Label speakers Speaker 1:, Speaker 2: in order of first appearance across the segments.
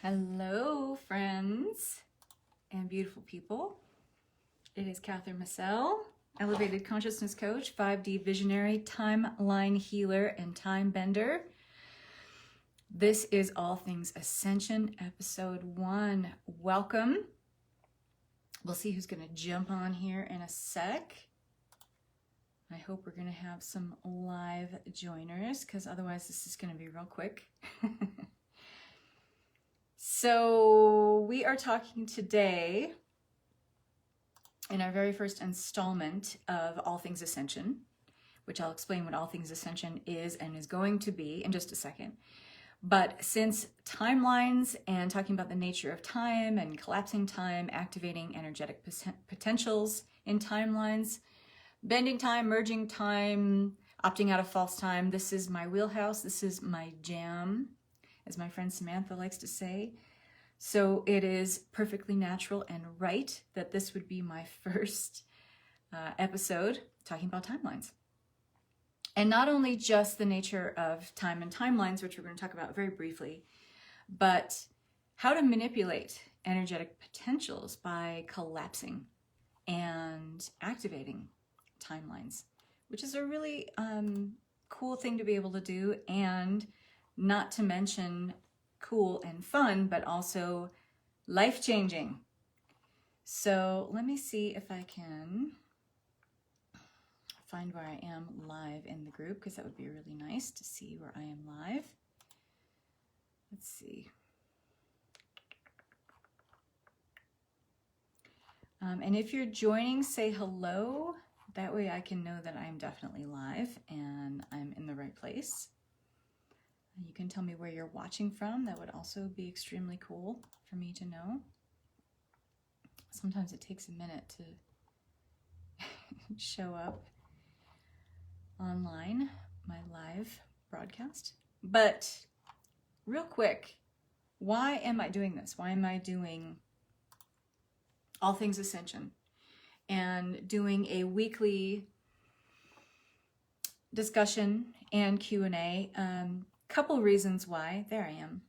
Speaker 1: Hello, friends and beautiful people. It is Kathryn Massell, Elevated Consciousness Coach, 5D Visionary, Timeline Healer, and Time Bender. This is All Things Ascension, Episode 1. Welcome. We'll see who's going to jump on here in a sec. I hope we're going to have some live joiners, because otherwise this is going to be real quick. So we are talking today in our very first installment of All Things Ascension, which I'll explain what All Things Ascension is and is going to be in just a second. But since timelines and talking about the nature of time and collapsing time, activating energetic potentials in timelines, bending time, merging time, opting out of false time, this is my wheelhouse, this is my jam, as my friend Samantha likes to say. So it is perfectly natural and right that this would be my first episode talking about timelines. And not only just the nature of time and timelines, which we're going to talk about very briefly, but how to manipulate energetic potentials by collapsing and activating timelines, which is a really cool thing to be able to do, and not to mention cool and fun, but also life-changing. So let me see if I can find where I am live in the group, because that would be really nice to see where I am live. Let's see. And if you're joining, say hello. That way I can know that I'm definitely live and I'm in the right place. You can tell me where you're watching from. That would also be extremely cool for me to know. Sometimes it takes a minute to show up online, my live broadcast. But real quick, why am I doing this? Why am I doing All Things Ascension and doing a weekly discussion and Q&A? Couple reasons why. There I am.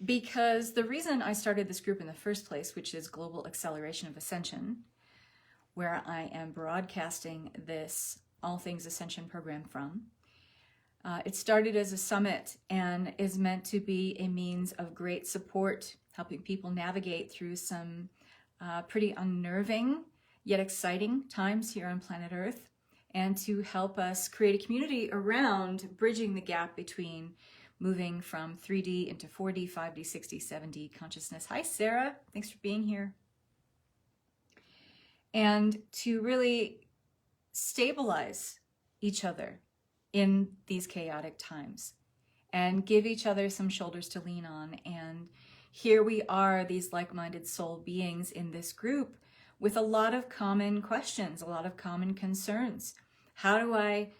Speaker 1: Because the reason I started this group in the first place, which is Global Acceleration of Ascension, where I am broadcasting this All Things Ascension program from, it started as a summit and is meant to be a means of great support, helping people navigate through some pretty unnerving yet exciting times here on planet Earth, and to help us create a community around bridging the gap between moving from 3D into 4D, 5D, 6D, 7D consciousness. Hi, Sarah. Thanks for being here. And to really stabilize each other in these chaotic times and give each other some shoulders to lean on. And here we are, these like-minded soul beings in this group, with a lot of common questions, a lot of common concerns. How do I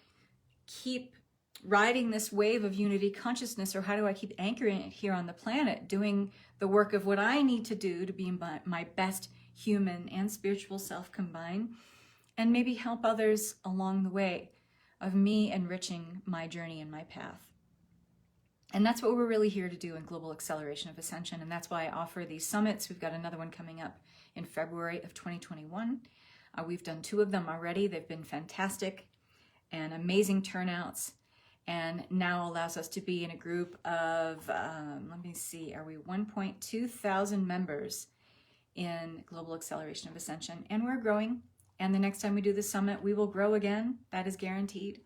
Speaker 1: keep riding this wave of unity consciousness, or how do I keep anchoring it here on the planet, doing the work of what I need to do to be my best human and spiritual self combined, and maybe help others along the way of me enriching my journey and my path. And that's what we're really here to do in Global Acceleration of Ascension, and that's why I offer these summits. We've got another one coming up in February of 2021. We've done 2 of them already. They've been fantastic and amazing turnouts, and now allows us to be in a group of, let me see, are we 1.2 thousand members in Global Acceleration of Ascension, and we're growing. And the next time we do the summit, we will grow again. That is guaranteed.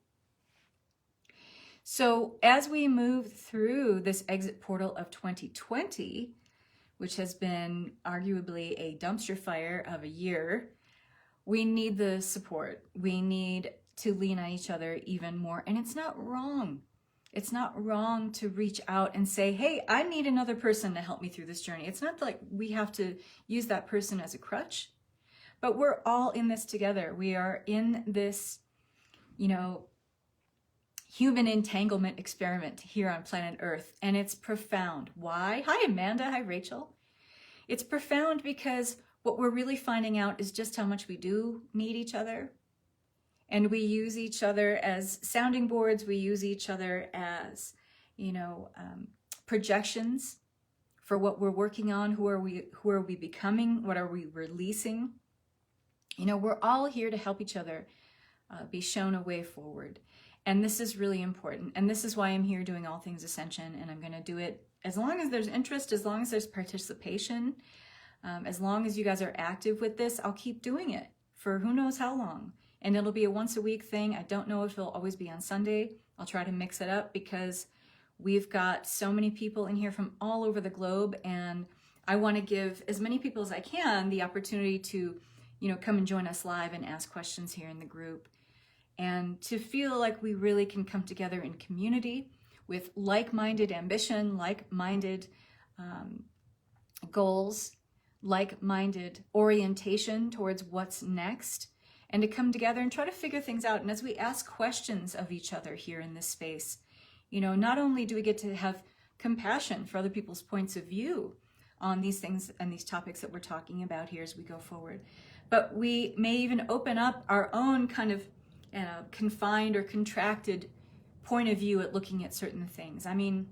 Speaker 1: So as we move through this exit portal of 2020, which has been arguably a dumpster fire of a year, we need the support. We need to lean on each other even more. And it's not wrong. It's not wrong to reach out and say, hey, I need another person to help me through this journey. It's not like we have to use that person as a crutch, but we're all in this together. We are in this, human entanglement experiment here on planet Earth, and it's profound. Why? Hi, Amanda. Hi, Rachel. It's profound because what we're really finding out is just how much we do need each other, and we use each other as sounding boards. We use each other as, projections for what we're working on, who are we becoming, what are we releasing. You know, we're all here to help each other be shown a way forward. And this is really important. And this is why I'm here doing All Things Ascension. And I'm going to do it as long as there's interest, as long as there's participation, as long as you guys are active with this, I'll keep doing it for who knows how long. And it'll be a once a week thing. I don't know if it'll always be on Sunday. I'll try to mix it up because we've got so many people in here from all over the globe. And I want to give as many people as I can the opportunity to, you know, come and join us live and ask questions here in the group. And to feel like we really can come together in community with like-minded ambition, like-minded goals, like-minded orientation towards what's next, and to come together and try to figure things out. And as we ask questions of each other here in this space, you know, not only do we get to have compassion for other people's points of view on these things and these topics that we're talking about here as we go forward, but we may even open up our own kind of confined or contracted point of view at looking at certain things. I mean,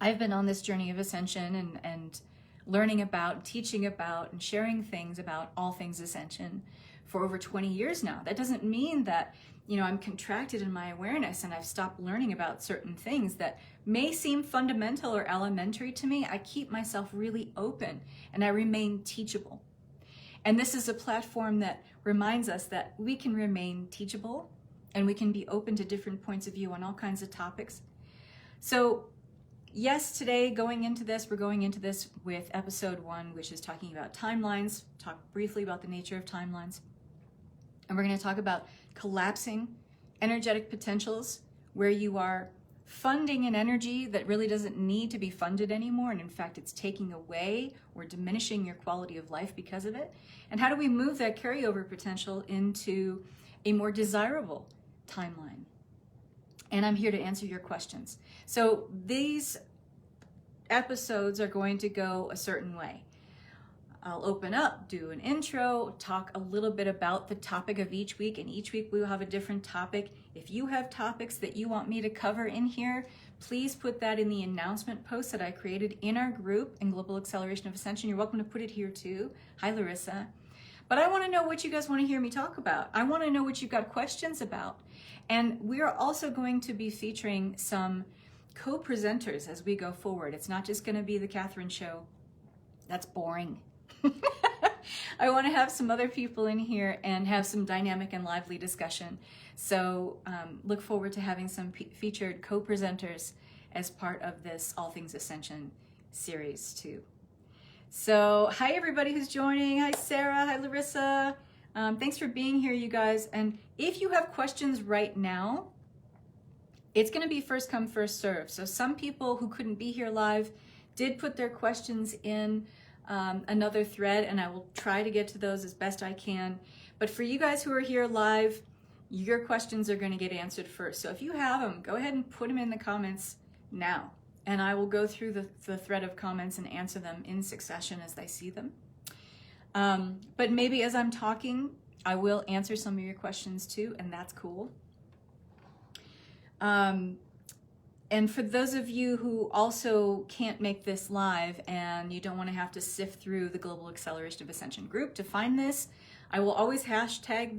Speaker 1: I've been on this journey of ascension and learning about, teaching about, and sharing things about all things ascension for over 20 years now. That doesn't mean that, you know, I'm contracted in my awareness and I've stopped learning about certain things that may seem fundamental or elementary to me. I keep myself really open and I remain teachable. And this is a platform that reminds us that we can remain teachable and we can be open to different points of view on all kinds of topics. So yes, today we're going into this with episode 1, which is talking about timelines, talk briefly about the nature of timelines. And we're going to talk about collapsing energetic potentials, where you are funding an energy that really doesn't need to be funded anymore. And in fact, it's taking away or diminishing your quality of life because of it. And how do we move that carryover potential into a more desirable timeline? And I'm here to answer your questions. So these episodes are going to go a certain way. I'll open up, do an intro, talk a little bit about the topic of each week, and each week we will have a different topic. If you have topics that you want me to cover in here, please put that in the announcement post that I created in our group in Global Acceleration of Ascension. You're welcome to put it here too. Hi, Larissa. But I want to know what you guys want to hear me talk about. I want to know what you've got questions about. And we are also going to be featuring some co-presenters as we go forward. It's not just going to be the Kathryn show. That's boring. I want to have some other people in here and have some dynamic and lively discussion. So look forward to having some featured co-presenters as part of this All Things Ascension series too. So hi everybody who's joining. Hi Sarah, hi Larissa. Thanks for being here, you guys. And if you have questions right now, it's going to be first come, first serve. So some people who couldn't be here live did put their questions in another thread, and I will try to get to those as best I can. But for you guys who are here live, your questions are going to get answered first. So if you have them, go ahead and put them in the comments now, and I will go through the thread of comments and answer them in succession as I see them. But maybe as I'm talking, I will answer some of your questions too, and that's cool. And for those of you who also can't make this live and you don't want to have to sift through the Global Acceleration of Ascension group to find this, I will always hashtag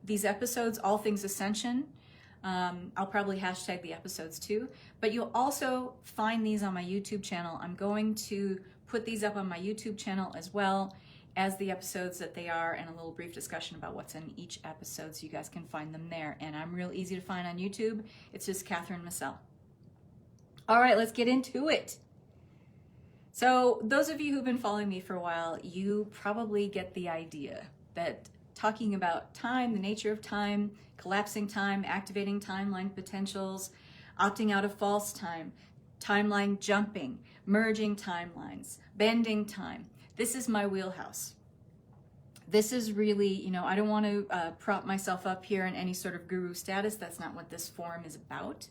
Speaker 1: these episodes, All Things Ascension. I'll probably hashtag the episodes too, but you'll also find these on my YouTube channel. I'm going to put these up on my YouTube channel as well as the episodes that they are, and a little brief discussion about what's in each episode so you guys can find them there. And I'm real easy to find on YouTube. It's just Kathryn Massell. All right, let's get into it. So those of you who've been following me for a while, you probably get the idea that talking about time, the nature of time, collapsing time, activating timeline potentials, opting out of false time, timeline jumping, merging timelines, bending time. This is my wheelhouse. This is really, you know, I don't want to prop myself up here in any sort of guru status. That's not what this forum is about.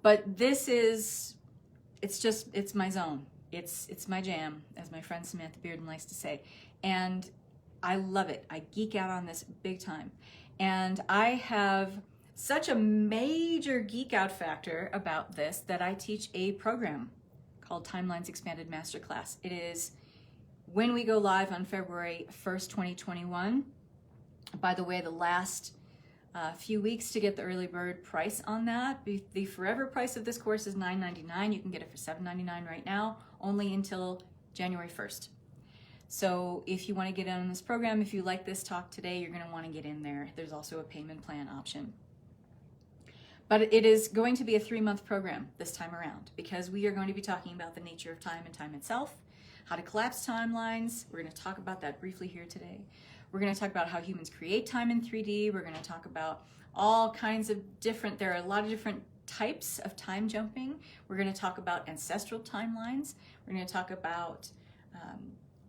Speaker 1: But this is, it's my zone. It's my jam, as my friend Samantha Bearden likes to say. And I love it. I geek out on this big time. And I have such a major geek out factor about this that I teach a program called Timelines Expanded Masterclass. It is when we go live on February 1st, 2021. By the way, the last few weeks to get the early bird price on that. The forever price of this course is $9.99. You can get it for $7.99 right now, only until January 1st. So if you want to get in on this program, if you like this talk today, you're going to want to get in there. There's also a payment plan option. But it is going to be a 3-month program this time around, because we are going to be talking about the nature of time and time itself, how to collapse timelines. We're going to talk about that briefly here today. We're going to talk about how humans create time in 3D. We're going to talk about all kinds of different, there are a lot of different types of time jumping. We're going to talk about ancestral timelines. We're going to talk about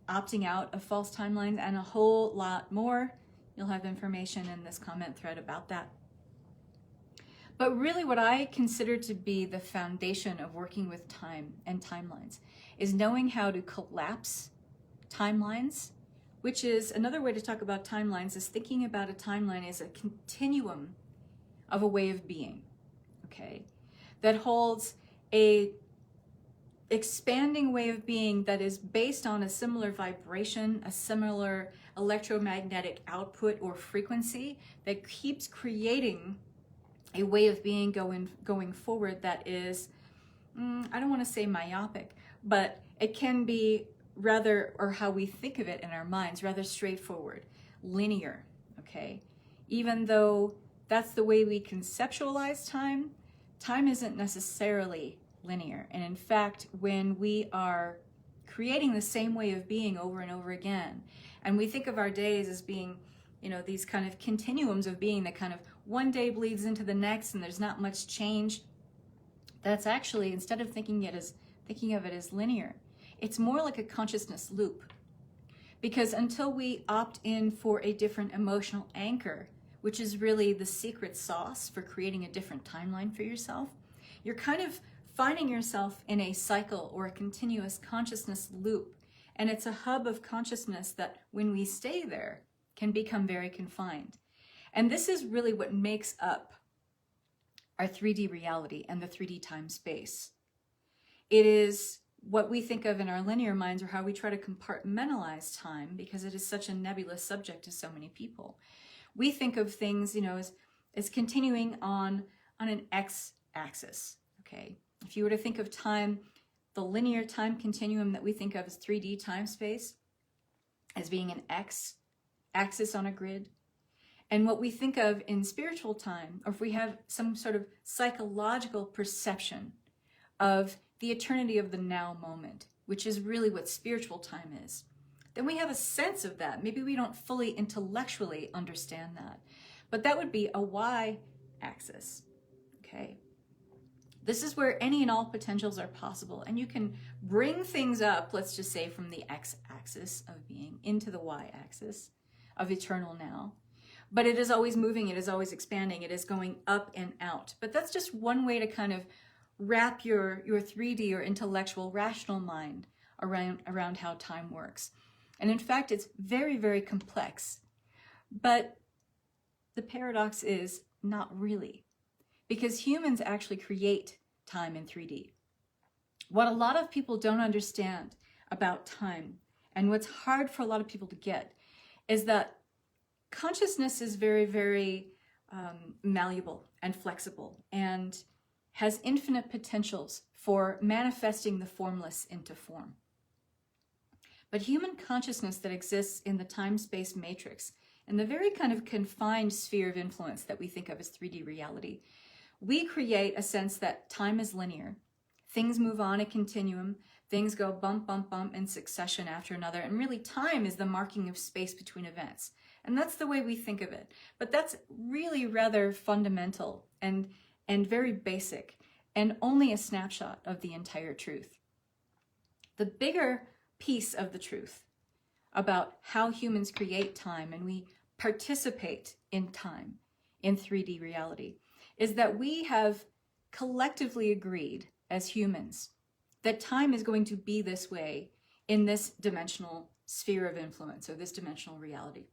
Speaker 1: opting out of false timelines and a whole lot more. You'll have information in this comment thread about that. But really what I consider to be the foundation of working with time and timelines is knowing how to collapse timelines, which is another way to talk about timelines is thinking about a timeline as a continuum of a way of being, okay? That holds a expanding way of being that is based on a similar vibration, a similar electromagnetic output or frequency that keeps creating a way of being going forward that is, I don't want to say myopic, but it can be rather, or how we think of it in our minds, rather straightforward, linear, okay? Even though that's the way we conceptualize time, time isn't necessarily linear. And in fact, when we are creating the same way of being over and over again, and we think of our days as being, you know, these kind of continuums of being that kind of one day bleeds into the next and there's not much change, that's actually, instead of thinking of it as linear, it's more like a consciousness loop. Because until we opt in for a different emotional anchor, which is really the secret sauce for creating a different timeline for yourself, you're kind of finding yourself in a cycle or a continuous consciousness loop. And it's a hub of consciousness that when we stay there can become very confined. And this is really what makes up our 3D reality and the 3D time space. It is what we think of in our linear minds, or how we try to compartmentalize time, because it is such a nebulous subject to so many people. We think of things, you know, as continuing on an x-axis, okay? If you were to think of time, the linear time continuum that we think of as 3D time space, as being an x-axis on a grid, and what we think of in spiritual time, or if we have some sort of psychological perception of the eternity of the now moment, which is really what spiritual time is, then we have a sense of that. Maybe we don't fully intellectually understand that, but that would be a y-axis, okay? This is where any and all potentials are possible, and you can bring things up, let's just say from the x-axis of being into the y-axis of eternal now. But it is always moving, it is always expanding, it is going up and out. But that's just one way to kind of wrap your 3D or intellectual rational mind around how time works. And in fact, it's very, very complex. But the paradox is not really, because humans actually create time in 3D. What a lot of people don't understand about time, and what's hard for a lot of people to get, is that consciousness is very, very malleable and flexible, and has infinite potentials for manifesting the formless into form. But human consciousness that exists in the time-space matrix, in the very kind of confined sphere of influence that we think of as 3D reality, we create a sense that time is linear. Things move on a continuum. Things go bump, bump, bump in succession after another. And really, time is the marking of space between events. And that's the way we think of it. But that's really rather fundamental and very basic, and only a snapshot of the entire truth. The bigger piece of the truth about how humans create time and we participate in time in 3D reality is that we have collectively agreed as humans that time is going to be this way in this dimensional sphere of influence, or this dimensional reality.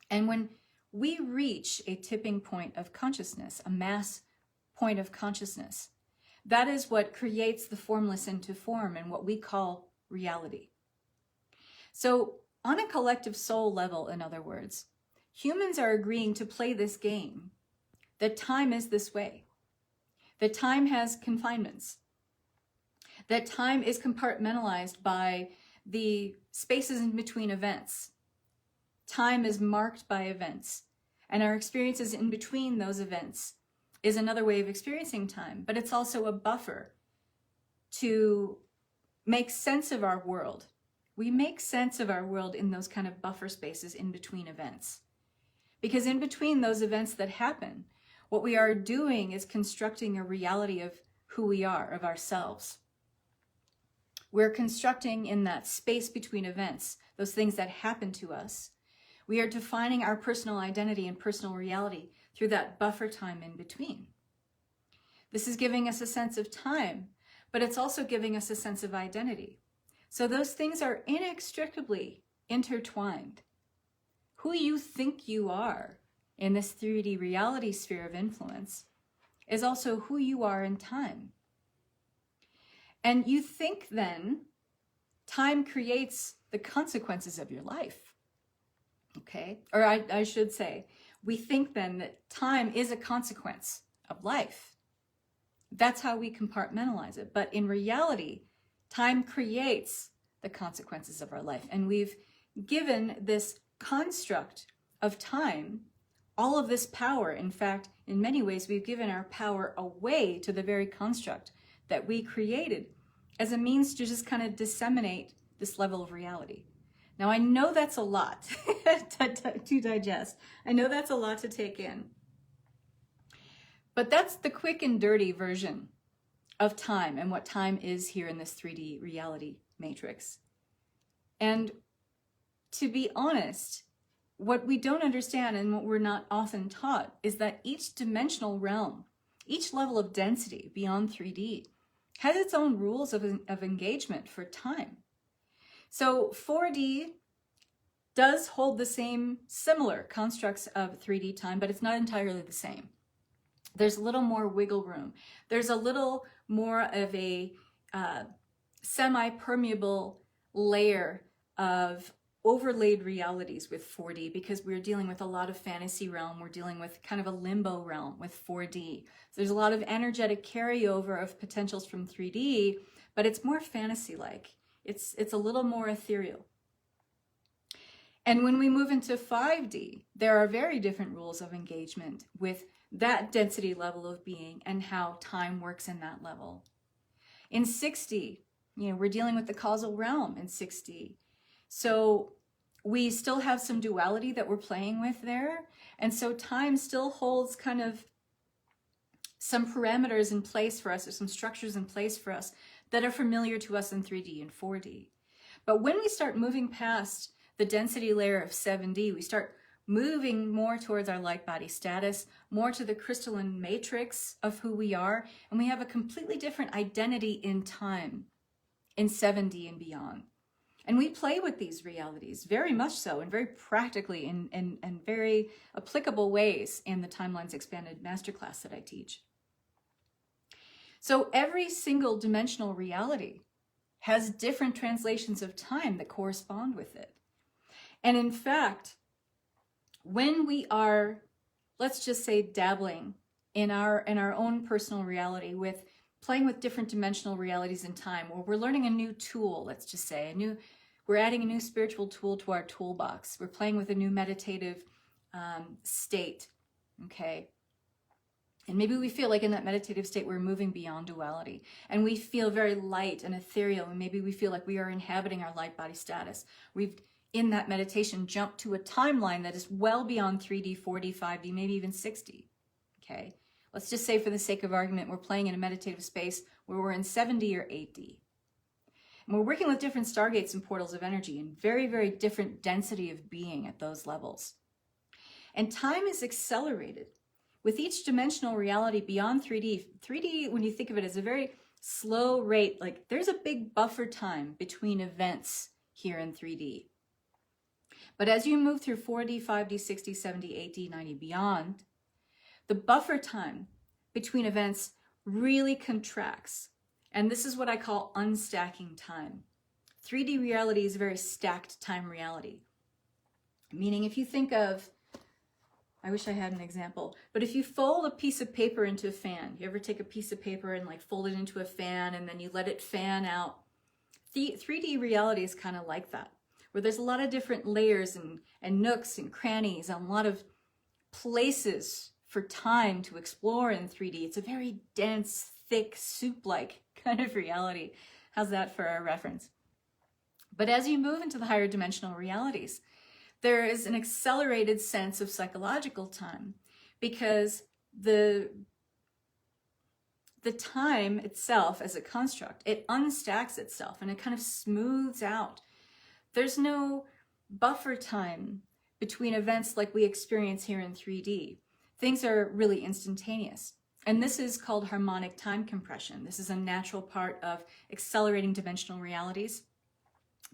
Speaker 1: And when we reach a tipping point of consciousness, a mass point of consciousness, That is what creates the formless into form and what we call reality. So on a collective soul level, in other words, humans are agreeing to play this game, that time is this way, that time has confinements, that time is compartmentalized by the spaces in between events. Time is marked by events, and our experiences in between those events is another way of experiencing time, but it's also a buffer to make sense of our world. We make sense of our world in those kind of buffer spaces in between events. Because in between those events that happen, what we are doing is constructing a reality of who we are, of ourselves. We're constructing in that space between events, those things that happen to us. We are defining our personal identity and personal reality through that buffer time in between. This is giving us a sense of time, but it's also giving us a sense of identity. So those things are inextricably intertwined. Who you think you are in this 3D reality sphere of influence is also who you are in time. And you think then time creates the consequences of your life. Okay? Or I should say, we think then that time is a consequence of life. That's how we compartmentalize it. But in reality, time creates the consequences of our life. And we've given this construct of time all of this power. In fact, in many ways, we've given our power away to the very construct that we created as a means to just kind of disseminate this level of reality. Now, I know that's a lot to digest. I know that's a lot to take in. But that's the quick and dirty version of time and what time is here in this 3D reality matrix. And to be honest, what we don't understand and what we're not often taught is that each dimensional realm, each level of density beyond 3D, has its own rules of engagement for time. So 4D does hold the same similar constructs of 3D time, but it's not entirely the same. There's a little more wiggle room. There's a little more of a semi-permeable layer of overlaid realities with 4D because we're dealing with a lot of fantasy realm. We're dealing with kind of a limbo realm with 4D. So there's a lot of energetic carryover of potentials from 3D, but it's more fantasy-like. It's a little more ethereal. And when we move into 5D, there are very different rules of engagement with that density level of being and how time works in that level. In 6D, we're dealing with the causal realm in 6D. So we still have some duality that we're playing with there. And so time still holds kind of some parameters in place for us, or some structures in place for us that are familiar to us in 3D and 4D. But when we start moving past the density layer of 7D, we start moving more towards our light body status, more to the crystalline matrix of who we are, and we have a completely different identity in time in 7D and beyond. And we play with these realities very much so, and very practically in very applicable ways in the Timelines Expanded Masterclass that I teach. So every single dimensional reality has different translations of time that correspond with it. And in fact, when we are, let's just say, dabbling in our own personal reality with playing with different dimensional realities in time, or we're learning a new tool, let's just say, we're adding a new spiritual tool to our toolbox. We're playing with a new meditative state, okay? And maybe we feel like in that meditative state, we're moving beyond duality. And we feel very light and ethereal, and maybe we feel like we are inhabiting our light body status. We've, in that meditation, jumped to a timeline that is well beyond 3D, 4D, 5D, maybe even 6D, okay? Let's just say for the sake of argument, we're playing in a meditative space where we're in 7D or 8D. And we're working with different stargates and portals of energy and very, very different density of being at those levels. And time is accelerated with each dimensional reality beyond 3D. 3D, when you think of it, is a very slow rate. Like there's a big buffer time between events here in 3D. But as you move through 4D, 5D, 6D, 7D, 8D, 9D, beyond, the buffer time between events really contracts. And this is what I call unstacking time. 3D reality is a very stacked time reality. Meaning if you think of, I wish I had an example, but if you fold a piece of paper into a fan, you ever take a piece of paper and like fold it into a fan and then you let it fan out? The 3D reality is kind of like that, where there's a lot of different layers and nooks and crannies and a lot of places for time to explore in 3D. It's a very dense, thick, soup-like kind of reality. How's that for a reference? But as you move into the higher dimensional realities, there is an accelerated sense of psychological time, because the time itself as a construct, it unstacks itself and it kind of smooths out. There's no buffer time between events like we experience here in 3D. Things are really instantaneous. And this is called harmonic time compression. This is a natural part of accelerating dimensional realities,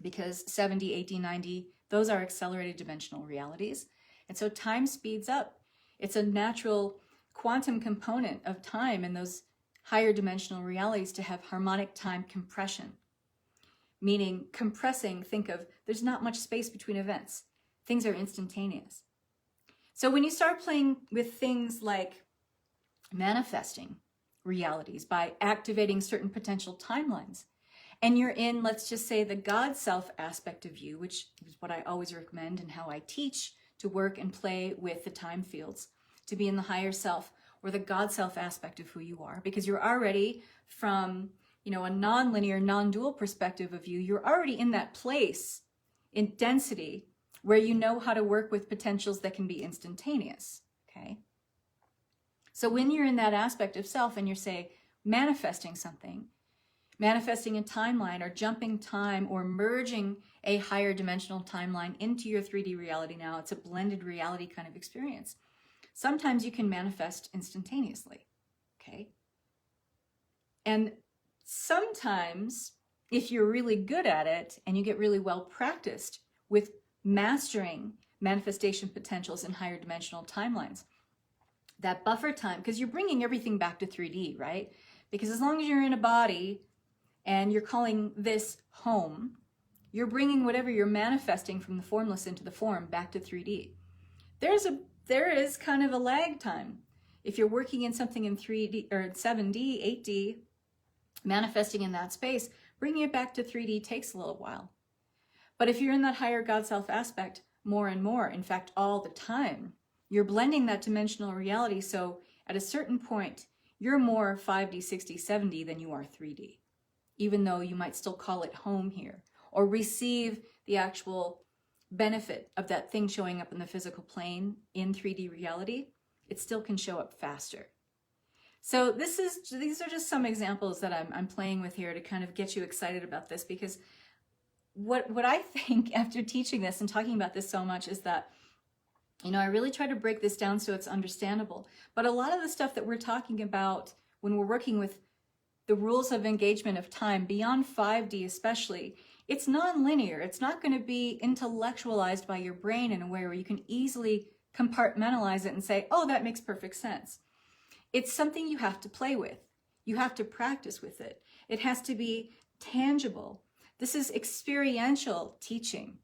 Speaker 1: because 7D, 8D, 9D, those are accelerated dimensional realities. And so time speeds up. It's a natural quantum component of time in those higher dimensional realities to have harmonic time compression. Meaning compressing, think of, there's not much space between events. Things are instantaneous. So when you start playing with things like manifesting realities by activating certain potential timelines, and you're in, let's just say, the God self aspect of you, which is what I always recommend and how I teach to work and play with the time fields, to be in the higher self or the God self aspect of who you are, because you're already from, a non-linear, non-dual perspective of you, you're already in that place in density where you know how to work with potentials that can be instantaneous, okay? So when you're in that aspect of self and you're, say, manifesting something, manifesting a timeline or jumping time or merging a higher dimensional timeline into your 3D reality now, it's a blended reality kind of experience. Sometimes you can manifest instantaneously, okay? And sometimes, if you're really good at it and you get really well practiced with mastering manifestation potentials in higher dimensional timelines, that buffer time, because you're bringing everything back to 3D, right? Because as long as you're in a body and you're calling this home, you're bringing whatever you're manifesting from the formless into the form back to 3D. There is kind of a lag time. If you're working in something in 3D or 7D, 8D, manifesting in that space, bringing it back to 3D takes a little while. But if you're in that higher God self aspect more and more, in fact, all the time, you're blending that dimensional reality. So at a certain point, you're more 5D, 6D, 7D than you are 3D, even though you might still call it home here or receive the actual benefit of that thing showing up in the physical plane in 3D reality. It still can show up faster. So these are just some examples that I'm playing with here to kind of get you excited about this, because what I think after teaching this and talking about this so much is that, I really try to break this down so it's understandable. But a lot of the stuff that we're talking about when we're working with the rules of engagement of time, beyond 5D especially, it's non-linear. It's not going to be intellectualized by your brain in a way where you can easily compartmentalize it and say, oh, that makes perfect sense. It's something you have to play with. You have to practice with it. It has to be tangible. This is experiential teaching.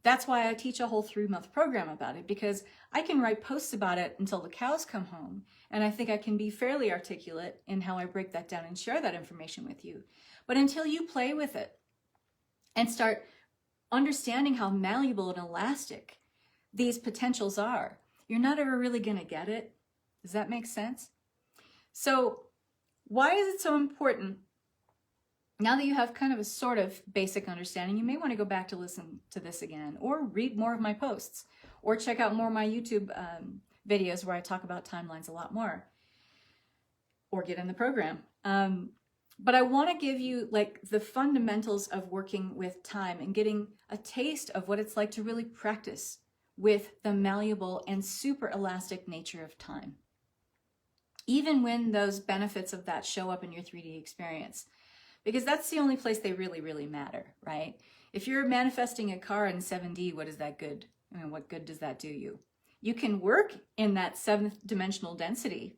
Speaker 1: That's why I teach a whole 3-month program about it, because I can write posts about it until the cows come home. And I think I can be fairly articulate in how I break that down and share that information with you. But until you play with it and start understanding how malleable and elastic these potentials are, you're not ever really going to get it. Does that make sense? So why is it so important? Now that you have kind of a sort of basic understanding, you may want to go back to listen to this again, or read more of my posts, or check out more of my YouTube videos where I talk about timelines a lot more, or get in the program. But I want to give you like the fundamentals of working with time and getting a taste of what it's like to really practice with the malleable and super elastic nature of time. Even when those benefits of that show up in your 3D experience. Because that's the only place they really, really matter, right? If you're manifesting a car in 7D, what is that good? I mean, what good does that do you? You can work in that 7th dimensional density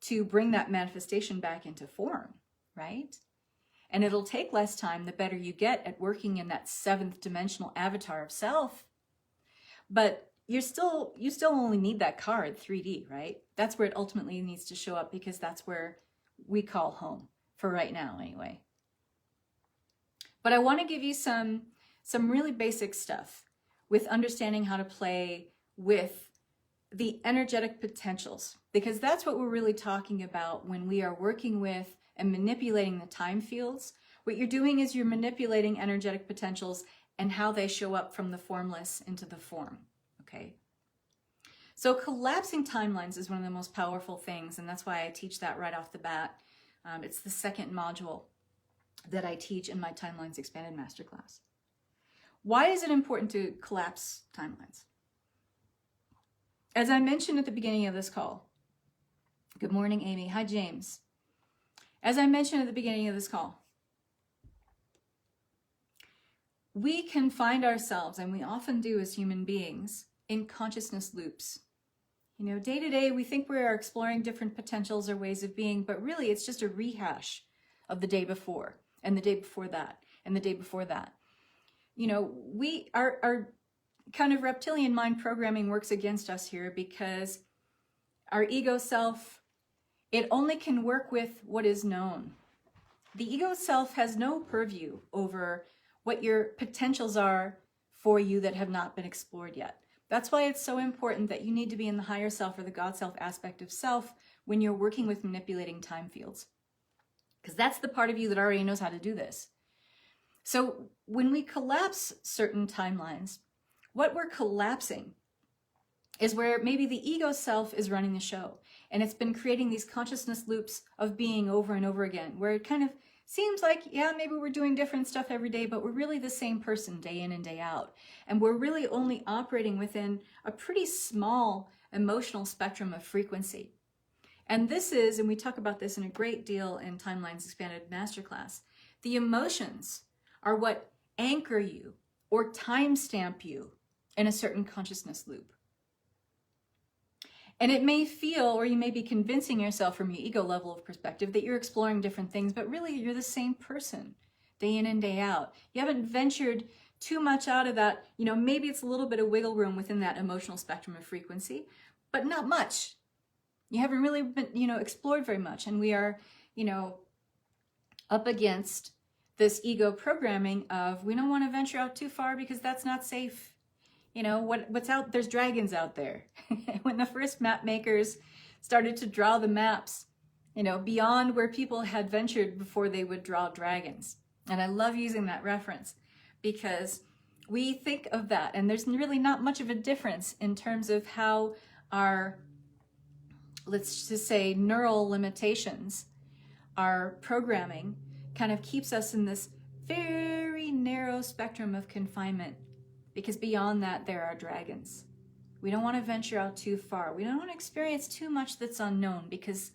Speaker 1: to bring that manifestation back into form, right? And it'll take less time the better you get at working in that 7th dimensional avatar of self. But you still only need that card 3D, right? That's where it ultimately needs to show up, because that's where we call home for right now anyway. But I want to give you some really basic stuff with understanding how to play with the energetic potentials, because that's what we're really talking about when we are working with and manipulating the time fields. What you're doing is you're manipulating energetic potentials and how they show up from the formless into the form, okay? So collapsing timelines is one of the most powerful things, and that's why I teach that right off the bat. It's the 2nd module that I teach in my Timelines Expanded Masterclass. Why is it important to collapse timelines? As I mentioned at the beginning of this call, good morning, Amy. Hi, James. As I mentioned at the beginning of this call, we can find ourselves, and we often do as human beings, in consciousness loops. You know, day to day, we think we are exploring different potentials or ways of being, but really it's just a rehash of the day before, and the day before that, and the day before that. You know, our kind of reptilian mind programming works against us here, because our ego self, it only can work with what is known. The ego self has no purview over what your potentials are for you that have not been explored yet. That's why it's so important that you need to be in the higher self or the God self aspect of self when you're working with manipulating time fields, because that's the part of you that already knows how to do this. So when we collapse certain timelines, what we're collapsing is where maybe the ego self is running the show, and it's been creating these consciousness loops of being over and over again, where it kind of seems like, yeah, maybe we're doing different stuff every day, but we're really the same person day in and day out. And we're really only operating within a pretty small emotional spectrum of frequency. And this is, and we talk about this in a great deal in Timelines Expanded Masterclass, the emotions are what anchor you or timestamp you in a certain consciousness loop. And it may feel, or you may be convincing yourself from your ego level of perspective, that you're exploring different things, but really you're the same person day in and day out. You haven't ventured too much out of that. You know, maybe it's a little bit of wiggle room within that emotional spectrum of frequency, but not much. You haven't really been, explored very much. And we are, up against this ego programming of, we don't want to venture out too far because that's not safe. You know, what's out, there's dragons out there. When the first map makers started to draw the maps, beyond where people had ventured before they would draw dragons. And I love using that reference because we think of that, and there's really not much of a difference in terms of how our, let's just say, neural limitations, our programming kind of keeps us in this very narrow spectrum of confinement. Because beyond that, there are dragons. We don't want to venture out too far. We don't want to experience too much that's unknown, because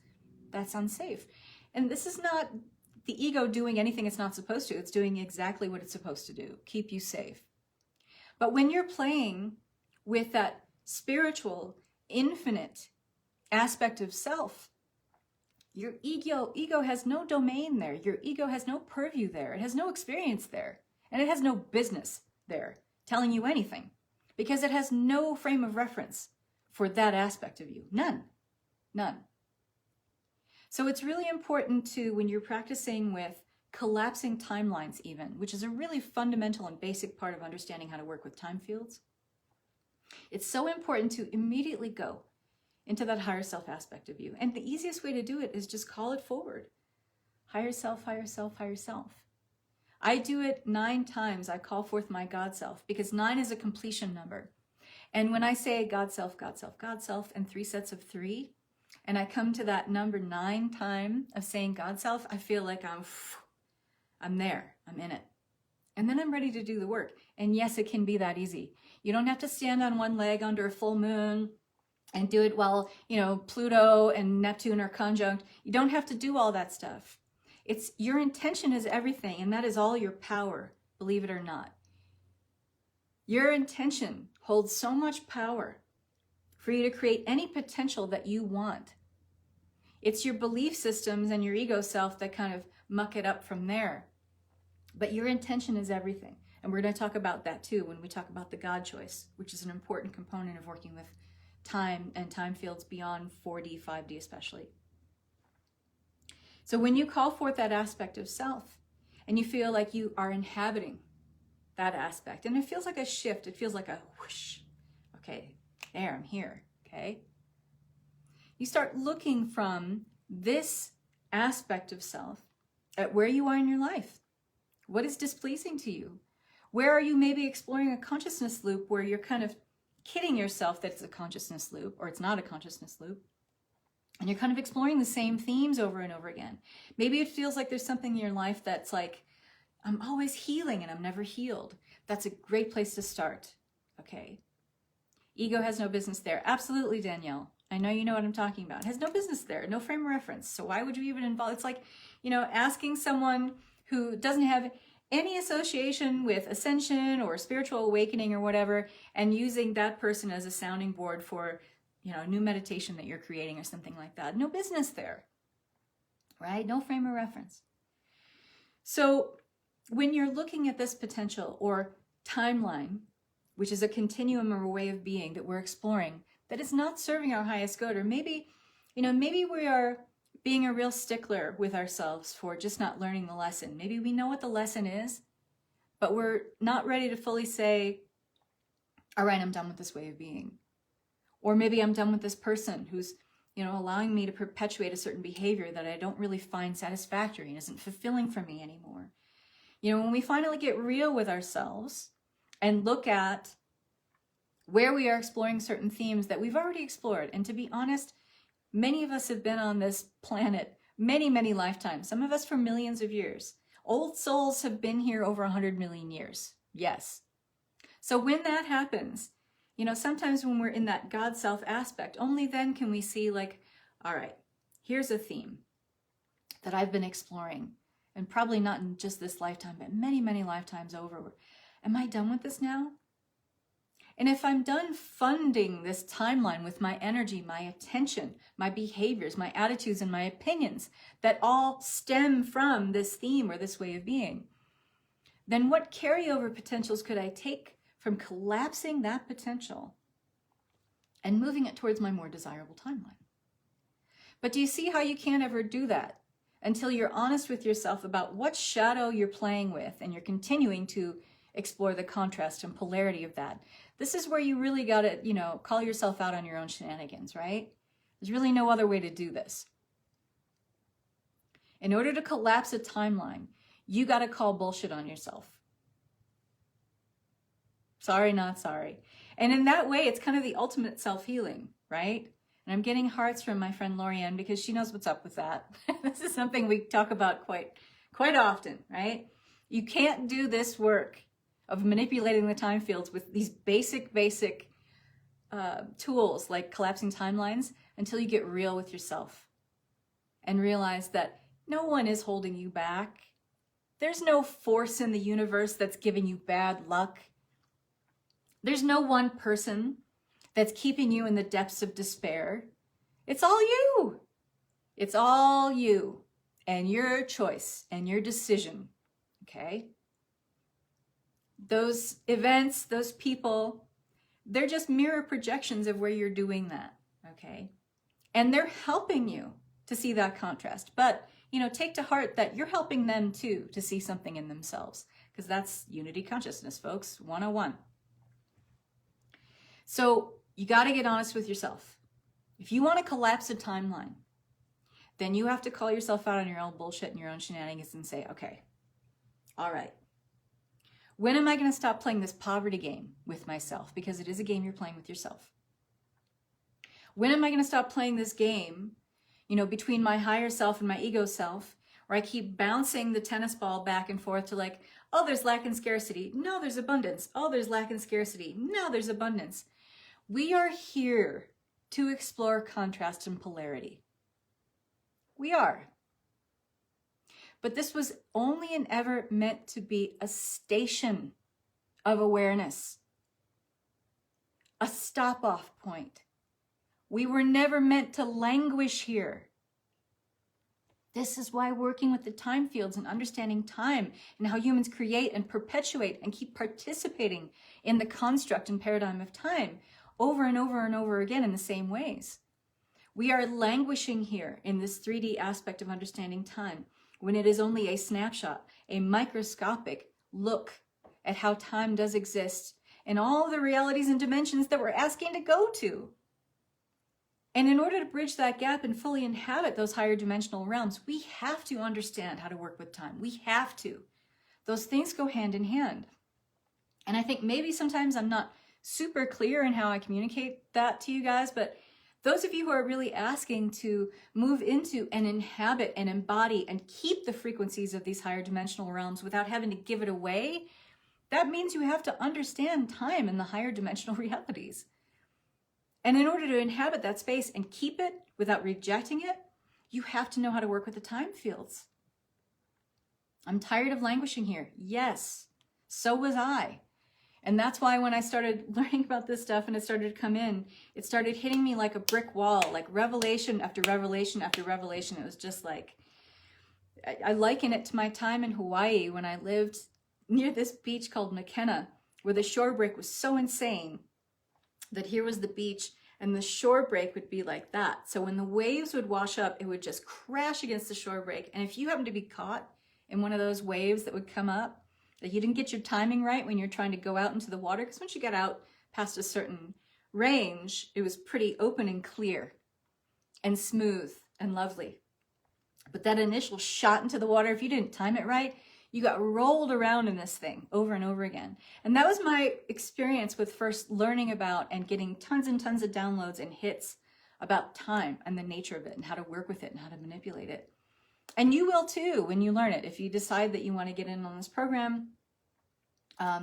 Speaker 1: that's unsafe. And this is not the ego doing anything it's not supposed to. It's doing exactly what it's supposed to do, keep you safe. But when you're playing with that spiritual, infinite aspect of self, your ego has no domain there. Your ego has no purview there. It has no experience there. And it has no business there telling you anything, because it has no frame of reference for that aspect of you. None. So it's really important to, when you're practicing with collapsing timelines even, which is a really fundamental and basic part of understanding how to work with time fields, it's so important to immediately go into that higher self aspect of you. And the easiest way to do it is just call it forward. Higher self, higher self, higher self. I do it 9 times. I call forth my God self, because 9 is a completion number. And when I say God self, God self, God self, and 3 sets of 3, and I come to that number 9 time of saying God self, I feel like I'm there, I'm in it. And then I'm ready to do the work. And yes, it can be that easy. You don't have to stand on one leg under a full moon and do it while, Pluto and Neptune are conjunct. You don't have to do all that stuff. It's your intention is everything, and that is all your power, believe it or not. Your intention holds so much power for you to create any potential that you want. It's your belief systems and your ego self that kind of muck it up from there. But your intention is everything. And we're going to talk about that too when we talk about the God choice, which is an important component of working with time and time fields beyond 4D, 5D especially. So when you call forth that aspect of self and you feel like you are inhabiting that aspect, and it feels like a shift, it feels like a whoosh. Okay, there, I'm here, okay? You start looking from this aspect of self at where you are in your life. What is displeasing to you? Where are you maybe exploring a consciousness loop where you're kind of kidding yourself that it's a consciousness loop or it's not a consciousness loop? And you're kind of exploring the same themes over and over again. Maybe it feels like there's something in your life that's like, I'm always healing and I'm never healed. That's a great place to start, okay? Ego has no business there. Absolutely, Danielle. I know you know what I'm talking about. It has no business there, no frame of reference. So why would you even involve? It's like, asking someone who doesn't have any association with ascension or spiritual awakening or whatever, and using that person as a sounding board for, a new meditation that you're creating or something like that. No business there, right? No frame of reference. So when you're looking at this potential or timeline, which is a continuum or a way of being that we're exploring, that is not serving our highest good, or maybe we are being a real stickler with ourselves for just not learning the lesson. Maybe we know what the lesson is, but we're not ready to fully say, all right, I'm done with this way of being. Or maybe I'm done with this person who's, allowing me to perpetuate a certain behavior that I don't really find satisfactory and isn't fulfilling for me anymore. When we finally get real with ourselves and look at where we are exploring certain themes that we've already explored, and to be honest, many of us have been on this planet many, many lifetimes, some of us for millions of years. Old souls have been here over 100 million years. Yes. So when that happens, sometimes when we're in that God self aspect, only then can we see like, all right, here's a theme that I've been exploring, and probably not in just this lifetime, but many, many lifetimes over. Am I done with this now? And if I'm done funding this timeline with my energy, my attention, my behaviors, my attitudes, and my opinions that all stem from this theme or this way of being, then what carryover potentials could I take from collapsing that potential and moving it towards my more desirable timeline? But do you see how you can't ever do that until you're honest with yourself about what shadow you're playing with, and you're continuing to explore the contrast and polarity of that? This is where you really got to, call yourself out on your own shenanigans, right? There's really no other way to do this. In order to collapse a timeline, you got to call bullshit on yourself. Sorry, not sorry. And in that way, it's kind of the ultimate self-healing, right? And I'm getting hearts from my friend Lorianne because she knows what's up with that. This is something we talk about quite often, right? You can't do this work of manipulating the time fields with these basic tools like collapsing timelines until you get real with yourself and realize that no one is holding you back. There's no force in the universe that's giving you bad luck. There's no one person that's keeping you in the depths of despair. It's all you. It's all you and your choice and your decision, okay? Those events, those people, they're just mirror projections of where you're doing that, okay? And they're helping you to see that contrast. But, take to heart that you're helping them too to see something in themselves, because that's unity consciousness, folks, 101. So you got to get honest with yourself. If you want to collapse a timeline, then you have to call yourself out on your own bullshit and your own shenanigans and say, okay, all right, when am I going to stop playing this poverty game with myself? Because it is a game you're playing with yourself. When am I going to stop playing this game, between my higher self and my ego self, where I keep bouncing the tennis ball back and forth to like, oh, there's lack and scarcity. No, there's abundance. Oh, there's lack and scarcity. No, there's abundance. We are here to explore contrast and polarity. We are. But this was only and ever meant to be a station of awareness, a stop-off point. We were never meant to languish here. This is why working with the time fields and understanding time and how humans create and perpetuate and keep participating in the construct and paradigm of time over and over and over again in the same ways. We are languishing here in this 3D aspect of understanding time when it is only a snapshot, a microscopic look at how time does exist and all the realities and dimensions that we're asking to go to. And in order to bridge that gap and fully inhabit those higher dimensional realms, we have to understand how to work with time. We have to. Those things go hand in hand. And I think maybe sometimes I'm not super clear in how I communicate that to you guys, but those of you who are really asking to move into and inhabit and embody and keep the frequencies of these higher dimensional realms without having to give it away, that means you have to understand time and the higher dimensional realities. And in order to inhabit that space and keep it without rejecting it, you have to know how to work with the time fields. I'm tired of languishing here. Yes, so was I. And that's why when I started learning about this stuff and it started to come in, it started hitting me like a brick wall, like revelation after revelation after revelation. It was just like, I liken it to my time in Hawaii when I lived near this beach called McKenna, where the shore break was so insane that here was the beach and the shore break would be like that. So when the waves would wash up, it would just crash against the shore break. And if you happened to be caught in one of those waves that would come up, that you didn't get your timing right when you're trying to go out into the water, because once you got out past a certain range, it was pretty open and clear and smooth and lovely. But that initial shot into the water, if you didn't time it right, you got rolled around in this thing over and over again. And that was my experience with first learning about and getting tons and tons of downloads and hits about time and the nature of it and how to work with it and how to manipulate it. And you will too when you learn it. If you decide that you want to get in on this program,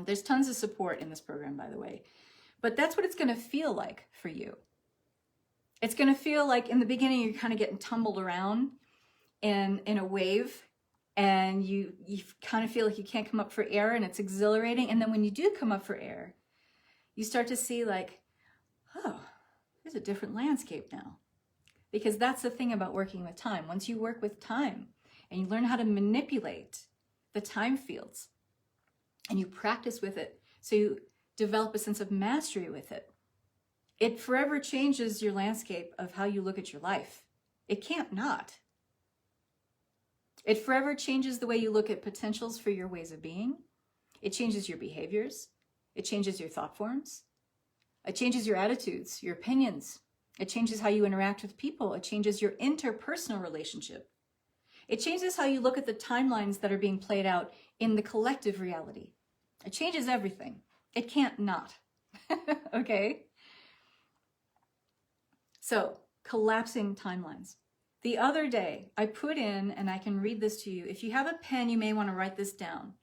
Speaker 1: there's tons of support in this program, by the way. But that's what it's going to feel like for you. It's going to feel like in the beginning you're kind of getting tumbled around in a wave, and you kind of feel like you can't come up for air, and it's exhilarating. And then when you do come up for air, you start to see like, oh, there's a different landscape now. Because that's the thing about working with time. Once you work with time and you learn how to manipulate the time fields and you practice with it, so you develop a sense of mastery with it, it forever changes your landscape of how you look at your life. It can't not. It forever changes the way you look at potentials for your ways of being. It changes your behaviors. It changes your thought forms. It changes your attitudes, your opinions. It changes how you interact with people. It changes your interpersonal relationship. It changes how you look at the timelines that are being played out in the collective reality. It changes everything. It can't not. Okay? So, collapsing timelines. The other day, I put in, and I can read this to you. If you have a pen, you may want to write this down.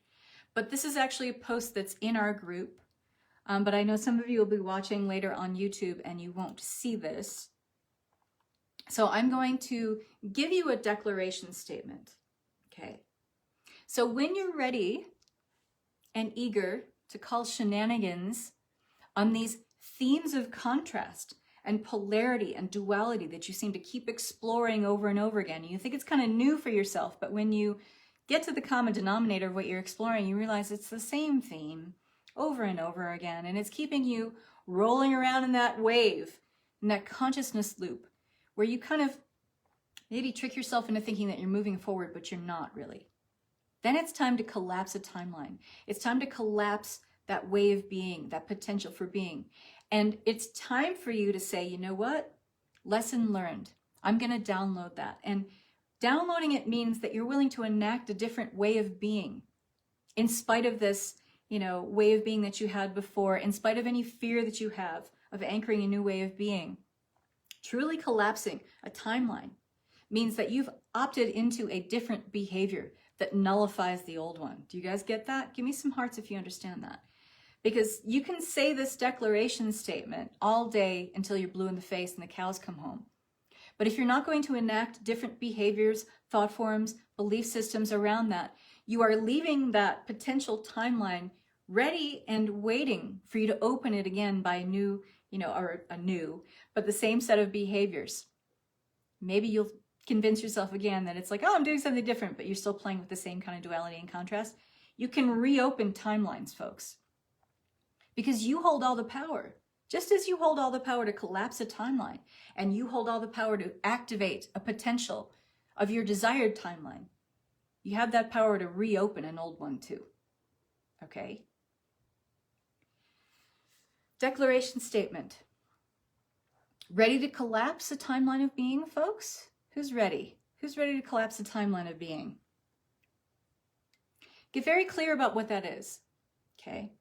Speaker 1: But this is actually a post that's in our group. But I know some of you will be watching later on YouTube and you won't see this. So I'm going to give you a declaration statement. Okay. So when you're ready and eager to call shenanigans on these themes of contrast and polarity and duality that you seem to keep exploring over and over again, you think it's kind of new for yourself, but when you get to the common denominator of what you're exploring, you realize it's the same theme over and over again, and it's keeping you rolling around in that wave, in that consciousness loop, where you kind of maybe trick yourself into thinking that you're moving forward, but you're not really. Then it's time to collapse a timeline. It's time to collapse that way of being, that potential for being. And it's time for you to say, you know what? Lesson learned. I'm going to download that. And downloading it means that you're willing to enact a different way of being in spite of this way of being that you had before, in spite of any fear that you have of anchoring a new way of being. Truly collapsing a timeline means that you've opted into a different behavior that nullifies the old one. Do you guys get that? Give me some hearts if you understand that. Because you can say this declaration statement all day until you're blue in the face and the cows come home. But if you're not going to enact different behaviors, thought forms, belief systems around that, you are leaving that potential timeline ready and waiting for you to open it again by but the same set of behaviors. Maybe you'll convince yourself again that it's like, oh, I'm doing something different, but you're still playing with the same kind of duality and contrast, you can reopen timelines, folks. Because you hold all the power. Just as you hold all the power to collapse a timeline, and you hold all the power to activate a potential of your desired timeline, you have that power to reopen an old one too. Okay? Declaration statement. Ready to collapse a timeline of being, folks? Who's ready? Who's ready to collapse a timeline of being? Get very clear about what that is. Okay?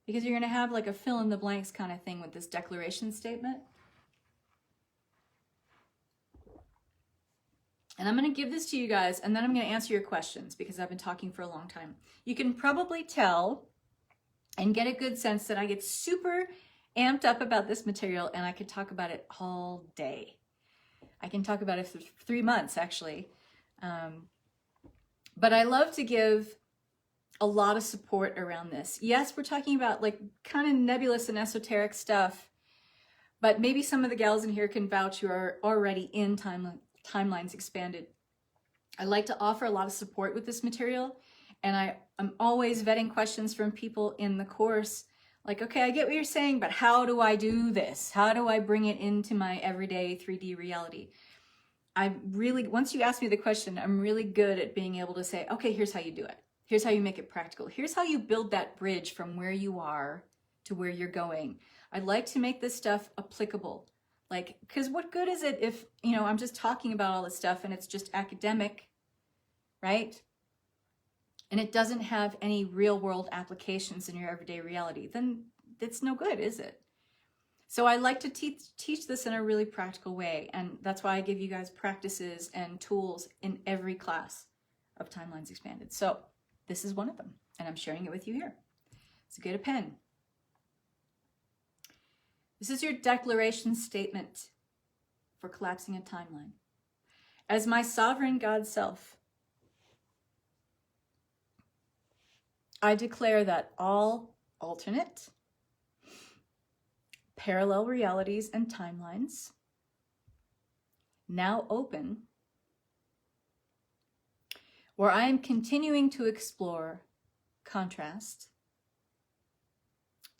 Speaker 1: Because you're going to have like a fill in the blanks kind of thing with this declaration statement. And I'm going to give this to you guys, and then I'm going to answer your questions because I've been talking for a long time. You can probably tell and get a good sense that I get super amped up about this material, and I could talk about it all day. I can talk about it for 3 months, actually. But I love to give a lot of support around this. Yes, we're talking about like kind of nebulous and esoteric stuff, but maybe some of the gals in here can vouch you are already in timelines expanded. I like to offer a lot of support with this material, and I'm always vetting questions from people in the course. Like, okay, I get what you're saying, but how do I do this? How do I bring it into my everyday 3D reality? Once you ask me the question, I'm really good at being able to say, okay, here's how you do it. Here's how you make it practical. Here's how you build that bridge from where you are to where you're going. I like to make this stuff applicable. Like, because what good is it if, I'm just talking about all this stuff and it's just academic, right? And it doesn't have any real world applications in your everyday reality. Then it's no good, is it? So I like to teach this in a really practical way. And that's why I give you guys practices and tools in every class of Timelines Expanded. So this is one of them, and I'm sharing it with you here. So get a pen. This is your declaration statement for collapsing a timeline. As my sovereign God self, I declare that all alternate, parallel realities and timelines now open, where I am continuing to explore contrast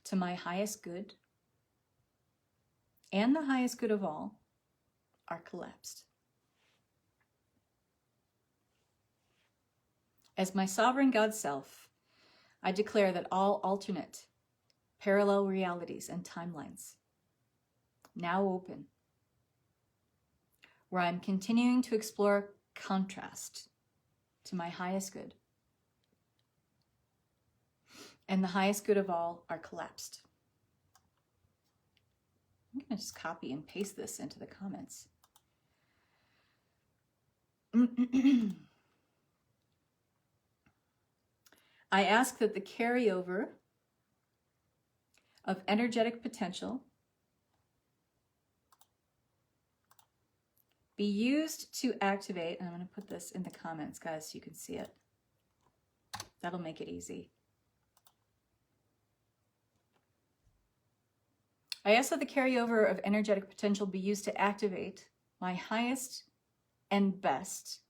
Speaker 1: to my highest good and the highest good of all, are collapsed. As my sovereign God self, I declare that all alternate, parallel realities and timelines now open, where I'm continuing to explore contrast to my highest good, and the highest good of all are collapsed. I'm going to just copy and paste this into the comments. I ask that the carryover of energetic potential be used to activate, and I'm going to put this in the comments, guys, so you can see it. That'll make it easy. I ask that the carryover of energetic potential be used to activate my highest and best,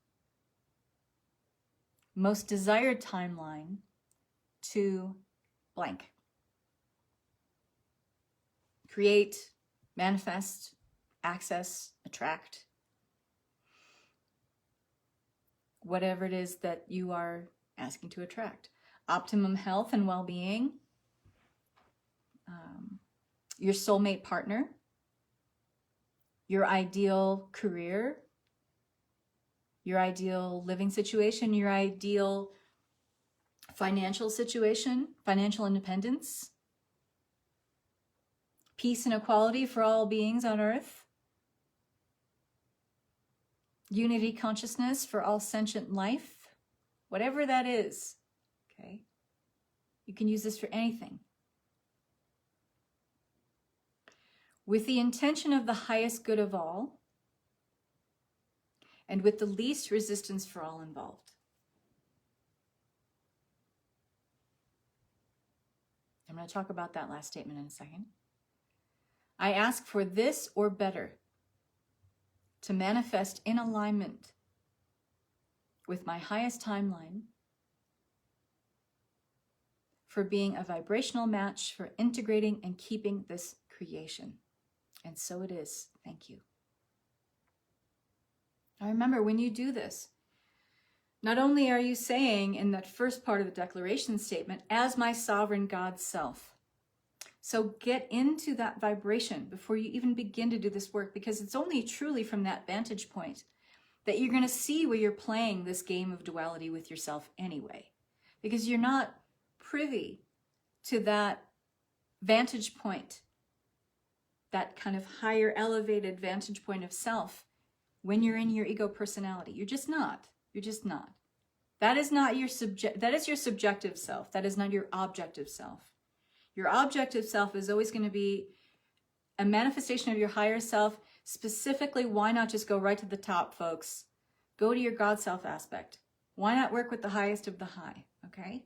Speaker 1: most desired timeline to blank. Create, manifest, access, attract. Whatever it is that you are asking to attract. Optimum health and well-being. Your soulmate partner. Your ideal career. Your ideal living situation. Your ideal financial situation. Financial independence. Peace and equality for all beings on earth. Unity consciousness for all sentient life, whatever that is, okay? You can use this for anything. With the intention of the highest good of all, and with the least resistance for all involved. I'm going to talk about that last statement in a second. I ask for this or better to manifest in alignment with my highest timeline for being a vibrational match for integrating and keeping this creation. And so it is. Thank you. Now remember, when you do this, not only are you saying in that first part of the declaration statement, as my sovereign God self. So get into that vibration before you even begin to do this work, because it's only truly from that vantage point that you're going to see where you're playing this game of duality with yourself anyway, because you're not privy to that vantage point, that kind of higher elevated vantage point of self when you're in your ego personality. You're just not. You're just not. That is not your that is your subjective self. That is not your objective self. Your objective self is always going to be a manifestation of your higher self. Specifically, why not just go right to the top, folks? Go to your God self aspect. Why not work with the highest of the high, okay?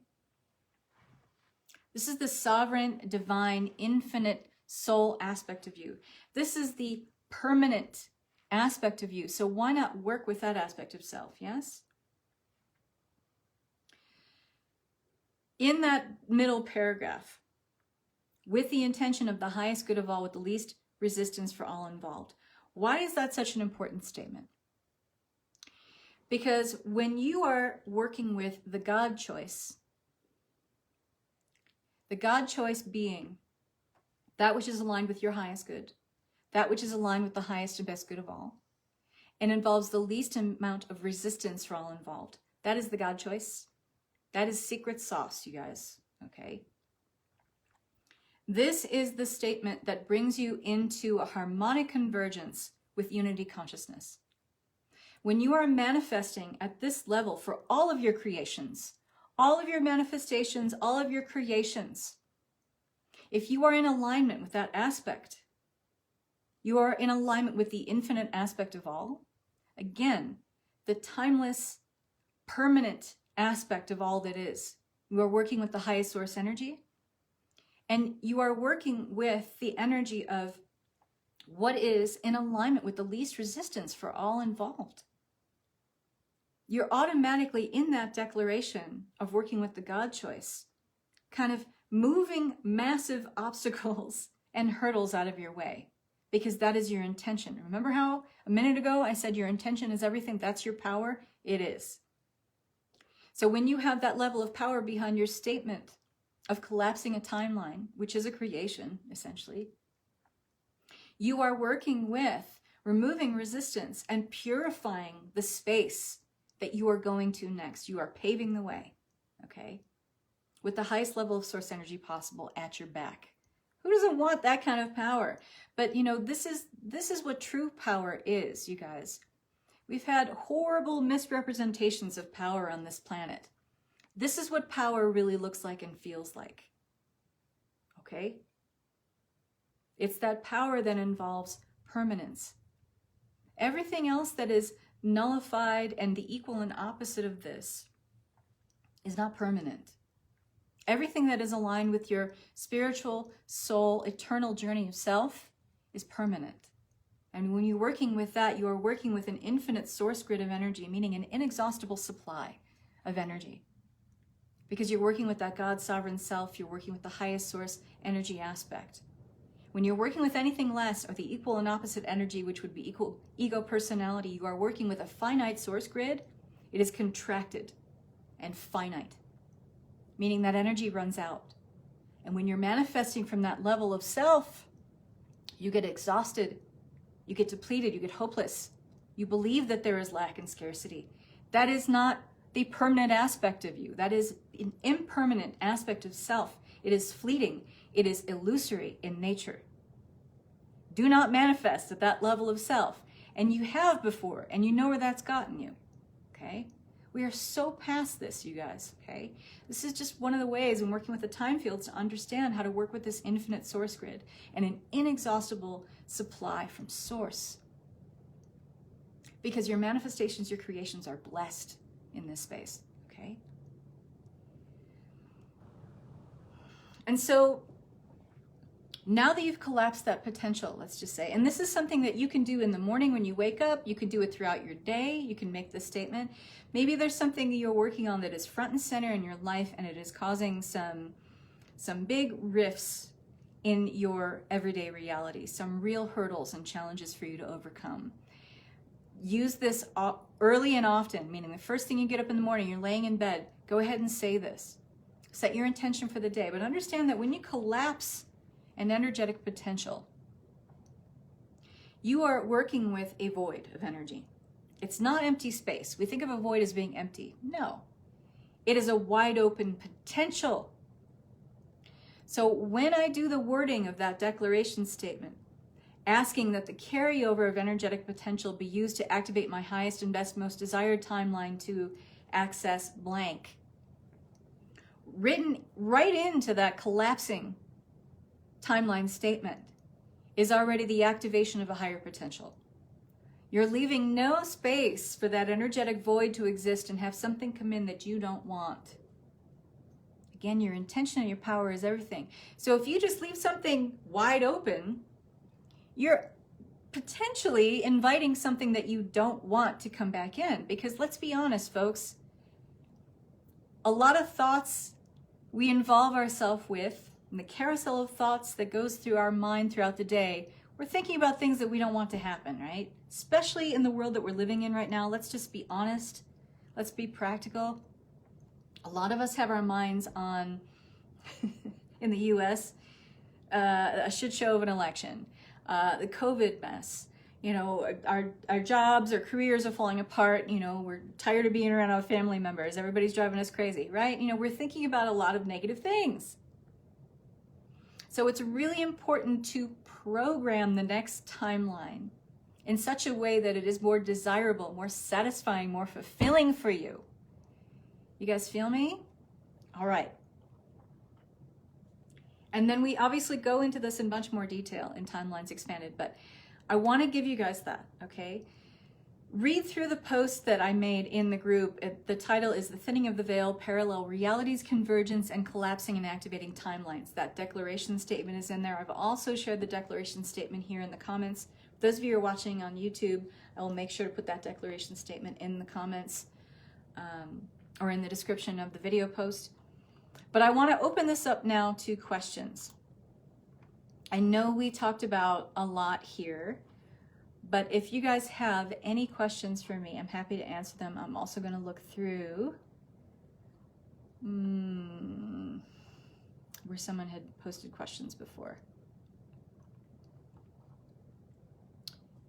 Speaker 1: This is the sovereign, divine, infinite soul aspect of you. This is the permanent aspect of you. So why not work with that aspect of self, yes? In that middle paragraph, with the intention of the highest good of all, with the least resistance for all involved. Why is that such an important statement? Because when you are working with the God choice being that which is aligned with your highest good, that which is aligned with the highest and best good of all, and involves the least amount of resistance for all involved. That is the God choice. That is secret sauce, you guys, okay? This is the statement that brings you into a harmonic convergence with unity consciousness. When you are manifesting at this level for all of your creations, all of your manifestations, all of your creations, if you are in alignment with that aspect, you are in alignment with the infinite aspect of all. Again, the timeless, permanent aspect of all that is. You are working with the highest source energy. And you are working with the energy of what is in alignment with the least resistance for all involved. You're automatically in that declaration of working with the God choice, kind of moving massive obstacles and hurdles out of your way, because that is your intention. Remember how a minute ago I said your intention is everything? That's your power? It is. So when you have that level of power behind your statement of collapsing a timeline, which is a creation, essentially, you are working with removing resistance and purifying the space that you are going to next. You are paving the way, okay? With the highest level of source energy possible at your back. Who doesn't want that kind of power? But you know, this is what true power is, you guys. We've had horrible misrepresentations of power on this planet. This is what power really looks like and feels like. Okay? It's that power that involves permanence. Everything else that is nullified and the equal and opposite of this is not permanent. Everything that is aligned with your spiritual, soul, eternal journey of self is permanent. And when you're working with that, you are working with an infinite source grid of energy, meaning an inexhaustible supply of energy. Because you're working with that God sovereign self, you're working with the highest source energy aspect. When you're working with anything less, or the equal and opposite energy, which would be equal ego personality, you are working with a finite source grid. It is contracted and finite, meaning that energy runs out. And when you're manifesting from that level of self, you get exhausted, you get depleted, you get hopeless. You believe that there is lack and scarcity. That is not the permanent aspect of you. That is an impermanent aspect of self. It is fleeting. It is illusory in nature. Do not manifest at that level of self. And you have before, and you know where that's gotten you. Okay? We are so past this, you guys. Okay? This is just one of the ways in working with the time fields to understand how to work with this infinite source grid and an inexhaustible supply from source. Because your manifestations, your creations are blessed in this space, okay? And so Now that you've collapsed that potential, let's just say, and this is something that you can do in the morning when you wake up, you can do it throughout your day, you can make this statement. Maybe there's something that you're working on that is front and center in your life and it is causing some big rifts in your everyday reality, some real hurdles and challenges for you to overcome. Use this early and often, meaning the first thing you get up in the morning, you're laying in bed, go ahead and say this. Set your intention for the day, but understand that when you collapse an energetic potential, you are working with a void of energy. It's not empty space. We think of a void as being empty. No, it is a wide open potential. So when I do the wording of that declaration statement, asking that the carryover of energetic potential be used to activate my highest and best, most desired timeline to access blank, written right into that collapsing timeline statement is already the activation of a higher potential. You're leaving no space for that energetic void to exist and have something come in that you don't want. Again, your intention and your power is everything. So if you just leave something wide open, you're potentially inviting something that you don't want to come back in. Because let's be honest, folks, a lot of thoughts we involve ourselves with, and the carousel of thoughts that goes through our mind throughout the day, we're thinking about things that we don't want to happen, right? Especially in the world that we're living in right now. Let's just be honest. Let's be practical. A lot of us have our minds on, in the US, a shit show of an election, the COVID mess. You know, our jobs, our careers are falling apart. You know, we're tired of being around our family members. Everybody's driving us crazy, right? You know, we're thinking about a lot of negative things. So it's really important to program the next timeline in such a way that it is more desirable, more satisfying, more fulfilling for you. You guys feel me? All right. And then we obviously go into this in a bunch more detail in Timelines Expanded, but I want to give you guys that, okay? Read through the post that I made in the group. The title is The Thinning of the Veil, Parallel Realities, Convergence, and Collapsing and Activating Timelines. That declaration statement is in there. I've also shared the declaration statement here in the comments. For those of you who are watching on YouTube, I will make sure to put that declaration statement in the comments or in the description of the video post. But I want to open this up now to questions. I know we talked about a lot here, but if you guys have any questions for me, I'm happy to answer them. I'm also going to look through where someone had posted questions before.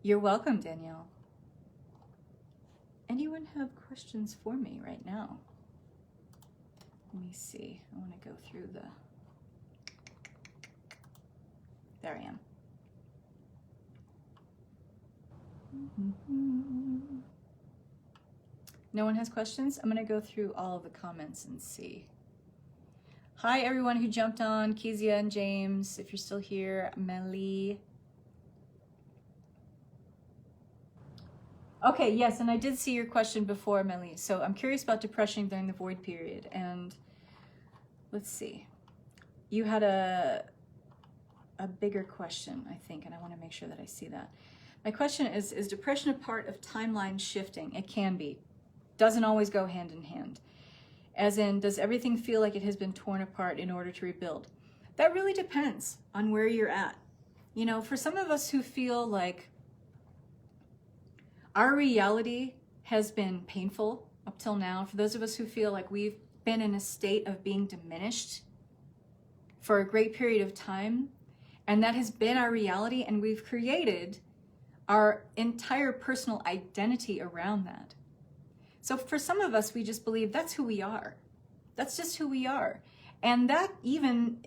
Speaker 1: You're welcome, Danielle. Anyone have questions for me right now? Let me see. I want to go through the... There I am. No one has questions? I'm going to go through all of the comments and see. Hi, everyone who jumped on. Kezia and James, if you're still here. Melly. Okay, yes, and I did see your question before, Melly. So I'm curious about depression during the void period. And let's see. You had a bigger question, I think, and I want to make sure that I see that. My question is depression a part of timeline shifting? It can be. Doesn't always go hand in hand. As in, does everything feel like it has been torn apart in order to rebuild? That really depends on where you're at. You know, for some of us who feel like our reality has been painful up till now, for those of us who feel like we've been in a state of being diminished for a great period of time, and that has been our reality, and we've created our entire personal identity around that. So for some of us, we just believe that's who we are. That's just who we are. And that even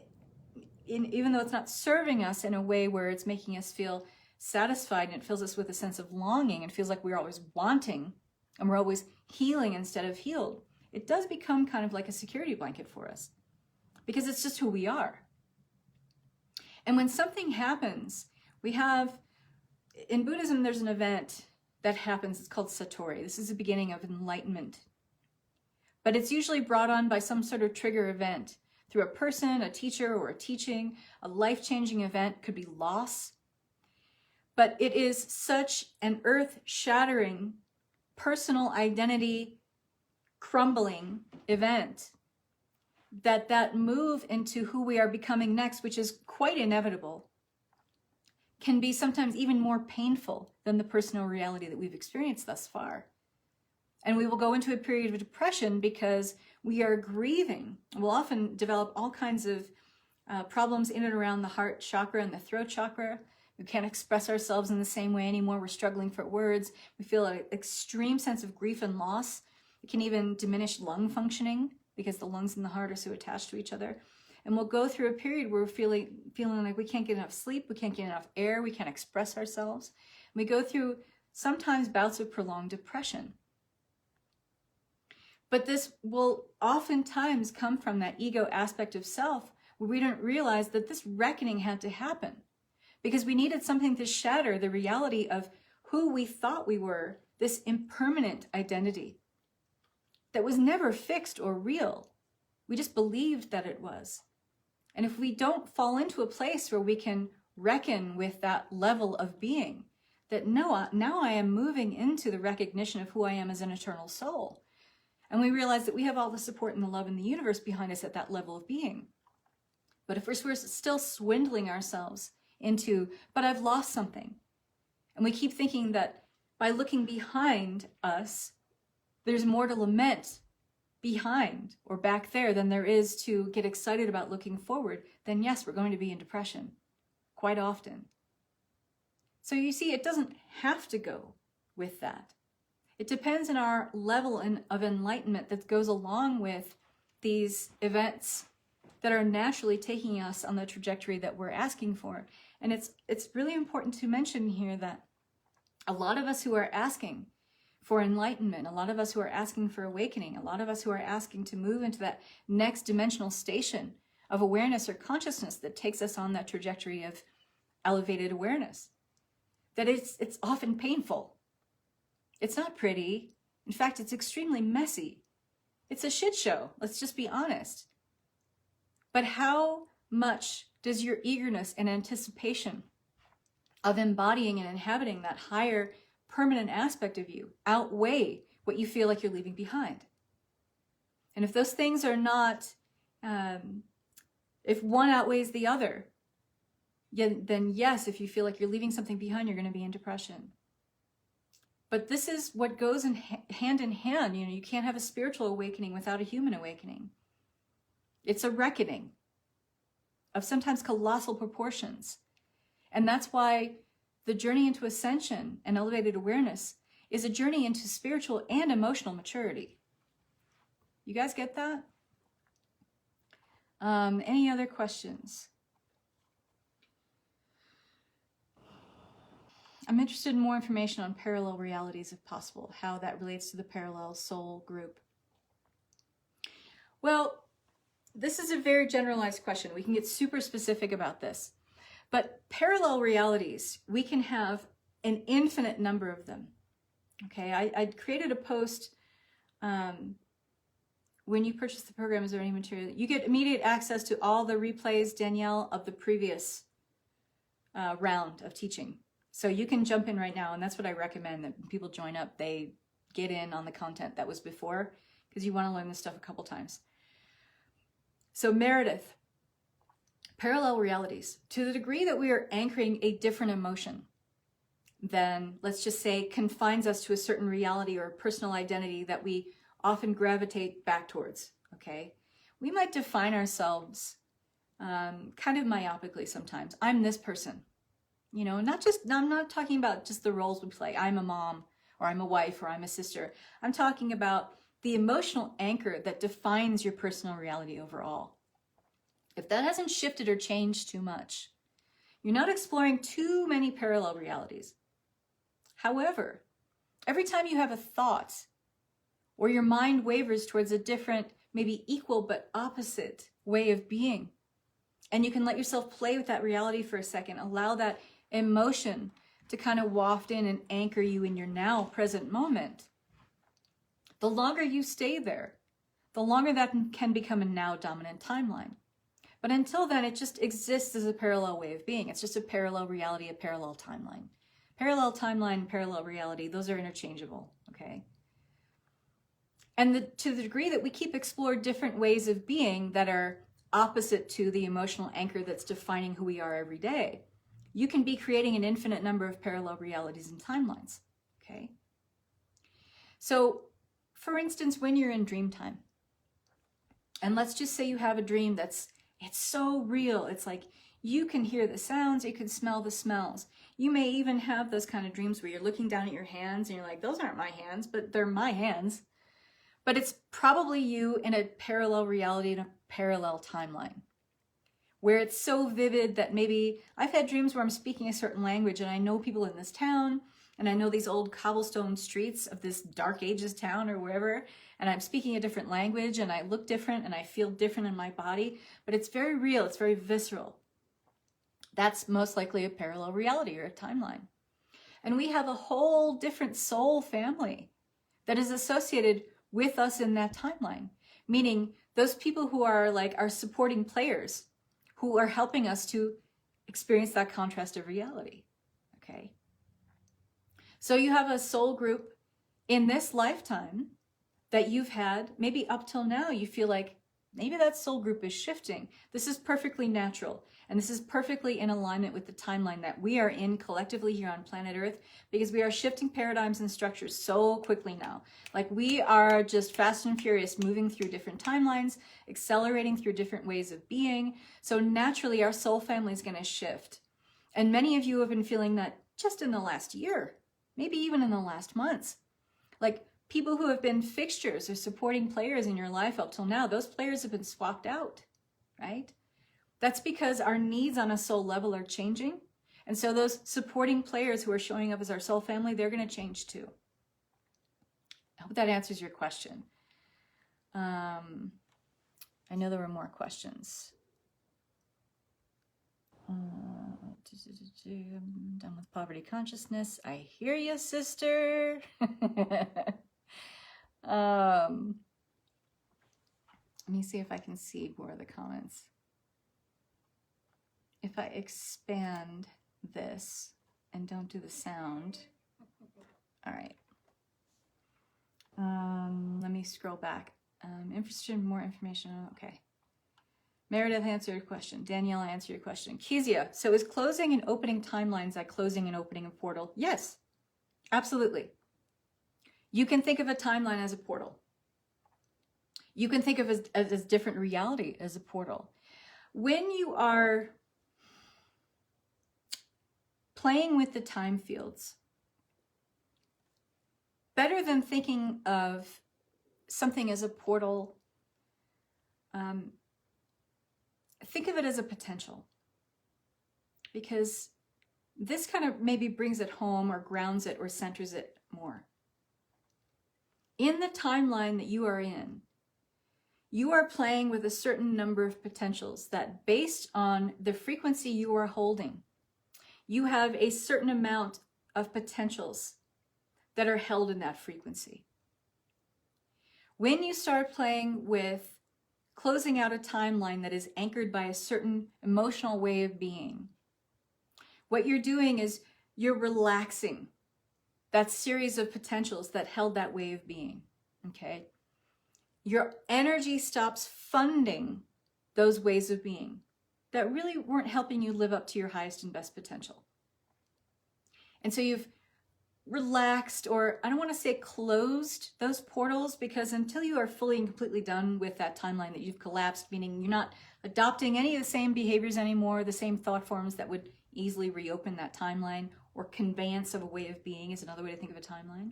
Speaker 1: though it's not serving us in a way where it's making us feel satisfied and it fills us with a sense of longing and feels like we're always wanting and we're always healing instead of healed, it does become kind of like a security blanket for us because it's just who we are. And when something happens, we have, in Buddhism, there's an event that happens. It's called Satori. This is the beginning of enlightenment. But it's usually brought on by some sort of trigger event. through a person, a teacher, or a teaching. A life-changing event could be loss. But it is such an earth-shattering, personal identity crumbling event that move into who we are becoming next, which is quite inevitable, can be sometimes even more painful than the personal reality that we've experienced thus far. And we will go into a period of depression because we are grieving. We'll often develop all kinds of problems in and around the heart chakra and the throat chakra. We can't express ourselves in the same way anymore. We're struggling for words. We feel an extreme sense of grief and loss. It can even diminish lung functioning because the lungs and the heart are so attached to each other. And we'll go through a period where we're feeling like we can't get enough sleep, we can't get enough air, we can't express ourselves. We go through sometimes bouts of prolonged depression. But this will oftentimes come from that ego aspect of self where we don't realize that this reckoning had to happen because we needed something to shatter the reality of who we thought we were, this impermanent identity that was never fixed or real. We just believed that it was. And if we don't fall into a place where we can reckon with that level of being, that no, now I am moving into the recognition of who I am as an eternal soul. And we realize that we have all the support and the love in the universe behind us at that level of being. But if we're still swindling ourselves into, but I've lost something. And we keep thinking that by looking behind us, there's more to lament behind or back there than there is to get excited about looking forward, then yes, we're going to be in depression quite often. So you see, it doesn't have to go with that. It depends on our level of enlightenment that goes along with these events that are naturally taking us on the trajectory that we're asking for. And it's really important to mention here that a lot of us who are asking for enlightenment, a lot of us who are asking for awakening, a lot of us who are asking to move into that next dimensional station of awareness or consciousness that takes us on that trajectory of elevated awareness, that it's often painful. It's not pretty. In fact, it's extremely messy. It's a shit show. Let's just be honest. But how much does your eagerness and anticipation of embodying and inhabiting that higher permanent aspect of you outweigh what you feel like you're leaving behind? And if those things are not, if one outweighs the other, then yes, if you feel like you're leaving something behind, you're going to be in depression. But this is what goes hand in hand. You know, you can't have a spiritual awakening without a human awakening. It's a reckoning of sometimes colossal proportions. And that's why the journey into ascension and elevated awareness is a journey into spiritual and emotional maturity. You guys get that? Any other questions? I'm interested in more information on parallel realities if possible, how that relates to the parallel soul group. Well, this is a very generalized question. We can get super specific about this. But parallel realities, we can have an infinite number of them. Okay, I created a post, when you purchase the program, is there any material? You get immediate access to all the replays, Danielle, of the previous round of teaching. So you can jump in right now, and that's what I recommend, that when people join up, they get in on the content that was before, because you want to learn this stuff a couple times. So Meredith, parallel realities. To the degree that we are anchoring a different emotion than, let's just say, confines us to a certain reality or personal identity that we often gravitate back towards, okay? We might define ourselves kind of myopically sometimes. I'm this person. You know, I'm not talking about just the roles we play. I'm a mom, or I'm a wife, or I'm a sister. I'm talking about the emotional anchor that defines your personal reality overall. If that hasn't shifted or changed too much, you're not exploring too many parallel realities. However, every time you have a thought, or your mind wavers towards a different, maybe equal but opposite way of being, and you can let yourself play with that reality for a second, allow that emotion to kind of waft in and anchor you in your now present moment. The longer you stay there, the longer that can become a now dominant timeline. But until then, it just exists as a parallel way of being. It's just a parallel reality, a parallel timeline. Parallel timeline, parallel reality, those are interchangeable, okay? And to the degree that we keep exploring different ways of being that are opposite to the emotional anchor that's defining who we are every day, you can be creating an infinite number of parallel realities and timelines, okay? So, for instance, when you're in dream time, and let's just say you have a dream it's so real, it's like you can hear the sounds, you can smell the smells. You may even have those kind of dreams where you're looking down at your hands and you're like, those aren't my hands, but they're my hands. But it's probably you in a parallel reality, in a parallel timeline, where it's so vivid that maybe I've had dreams where I'm speaking a certain language and I know people in this town and I know these old cobblestone streets of this dark ages town or wherever, and I'm speaking a different language and I look different and I feel different in my body, but it's very real, it's very visceral. That's most likely a parallel reality or a timeline. And we have a whole different soul family that is associated with us in that timeline, meaning those people who are like our supporting players, who are helping us to experience that contrast of reality, okay? So you have a soul group in this lifetime that you've had, maybe up till now, you feel like maybe that soul group is shifting. This is perfectly natural. And this is perfectly in alignment with the timeline that we are in collectively here on planet Earth, because we are shifting paradigms and structures so quickly now. Like we are just fast and furious, moving through different timelines, accelerating through different ways of being. So naturally our soul family is going to shift. And many of you have been feeling that just in the last year, maybe even in the last months. Like people who have been fixtures or supporting players in your life up till now, those players have been swapped out, right? That's because our needs on a soul level are changing. And so those supporting players who are showing up as our soul family, they're going to change too. I hope that answers your question. I know there were more questions. I'm done with poverty consciousness. I hear you, sister. Let me see if I can see more of the comments. If I expand this and don't do the sound. All right. Let me scroll back. Interested in more information. Okay. Meredith answered your question. Danielle answered your question. Kezia, so is closing and opening timelines like closing and opening a portal? Yes, absolutely. You can think of a timeline as a portal. You can think of it as different reality as a portal. When you are playing with the time fields, better than thinking of something as a portal, think of it as a potential, because this kind of maybe brings it home or grounds it or centers it more. In the timeline that you are in, you are playing with a certain number of potentials that, based on the frequency you are holding, you have a certain amount of potentials that are held in that frequency. When you start playing with closing out a timeline that is anchored by a certain emotional way of being, what you're doing is you're relaxing that series of potentials that held that way of being, okay? Your energy stops funding those ways of being that really weren't helping you live up to your highest and best potential. And so you've relaxed, or I don't want to say closed, those portals, because until you are fully and completely done with that timeline that you've collapsed, meaning you're not adopting any of the same behaviors anymore, the same thought forms that would easily reopen that timeline, or conveyance of a way of being is another way to think of a timeline.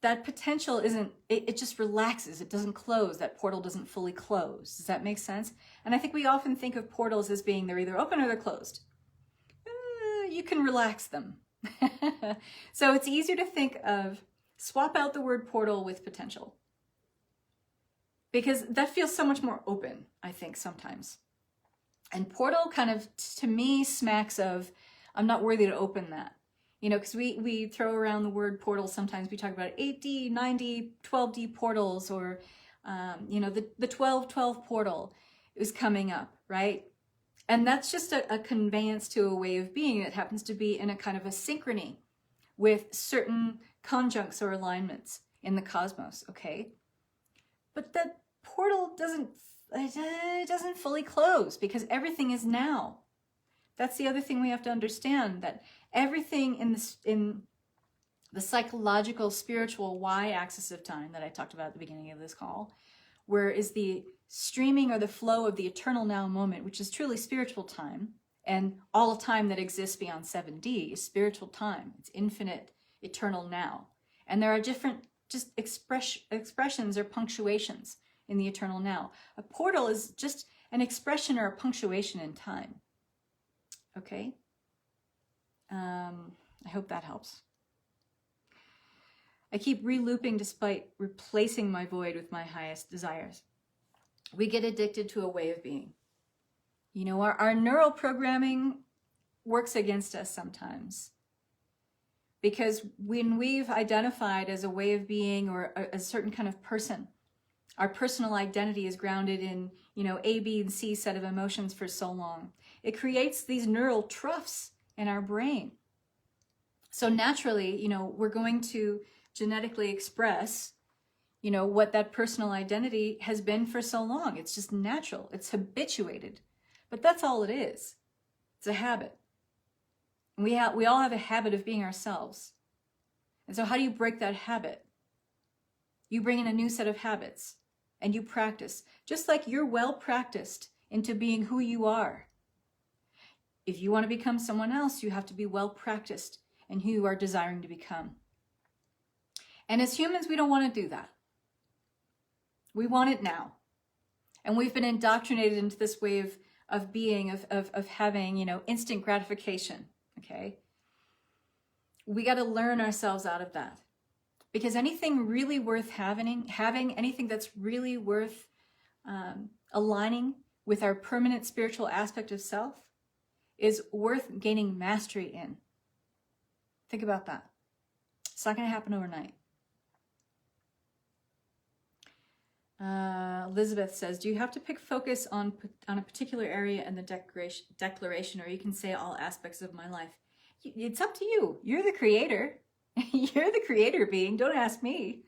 Speaker 1: That potential isn't, it just relaxes, it doesn't close, that portal doesn't fully close. Does that make sense? And I think we often think of portals as being, they're either open or they're closed. You can relax them. So it's easier to think of, swap out the word portal with potential, because that feels so much more open, I think, sometimes. And portal kind of, to me, smacks of, I'm not worthy to open that. You know, because we throw around the word portal sometimes. We talk about 8D, 9D, 12D portals, or, you know, the 12-12 portal. is coming up, right? And that's just a conveyance to a way of being that happens to be in a kind of a synchrony with certain conjuncts or alignments in the cosmos, okay? But that portal doesn't fully close because everything is now. That's the other thing we have to understand, that everything in the psychological, spiritual y-axis of time that I talked about at the beginning of this call, where is the streaming or the flow of the eternal now moment, which is truly spiritual time, and all time that exists beyond 7D is spiritual time. It's infinite, eternal now. And there are different just expressions or punctuations in the eternal now. A portal is just an expression or a punctuation in time. Okay? I hope that helps. I keep re-looping despite replacing my void with my highest desires. We get addicted to a way of being. You know, our neural programming works against us sometimes. Because when we've identified as a way of being or a certain kind of person, our personal identity is grounded in, you know, A, B, and C set of emotions for so long. It creates these neural troughs in our brain. So naturally, you know, we're going to genetically express, you know, what that personal identity has been for so long. It's just natural. It's habituated. But that's all it is. It's a habit. And we all have a habit of being ourselves. And so how do you break that habit? You bring in a new set of habits and you practice. Just like you're well practiced into being who you are. If you want to become someone else, you have to be well practiced in who you are desiring to become. And as humans, we don't want to do that. We want it now. And we've been indoctrinated into this way of being, of having, you know, instant gratification, okay? We got to learn ourselves out of that. Because anything really worth having anything that's really worth aligning with our permanent spiritual aspect of self is worth gaining mastery in. Think about that. It's not going to happen overnight. Elizabeth says, do you have to pick focus on a particular area in the declaration, or you can say all aspects of my life? It's up to you. You're the creator. You're the creator being. Don't ask me.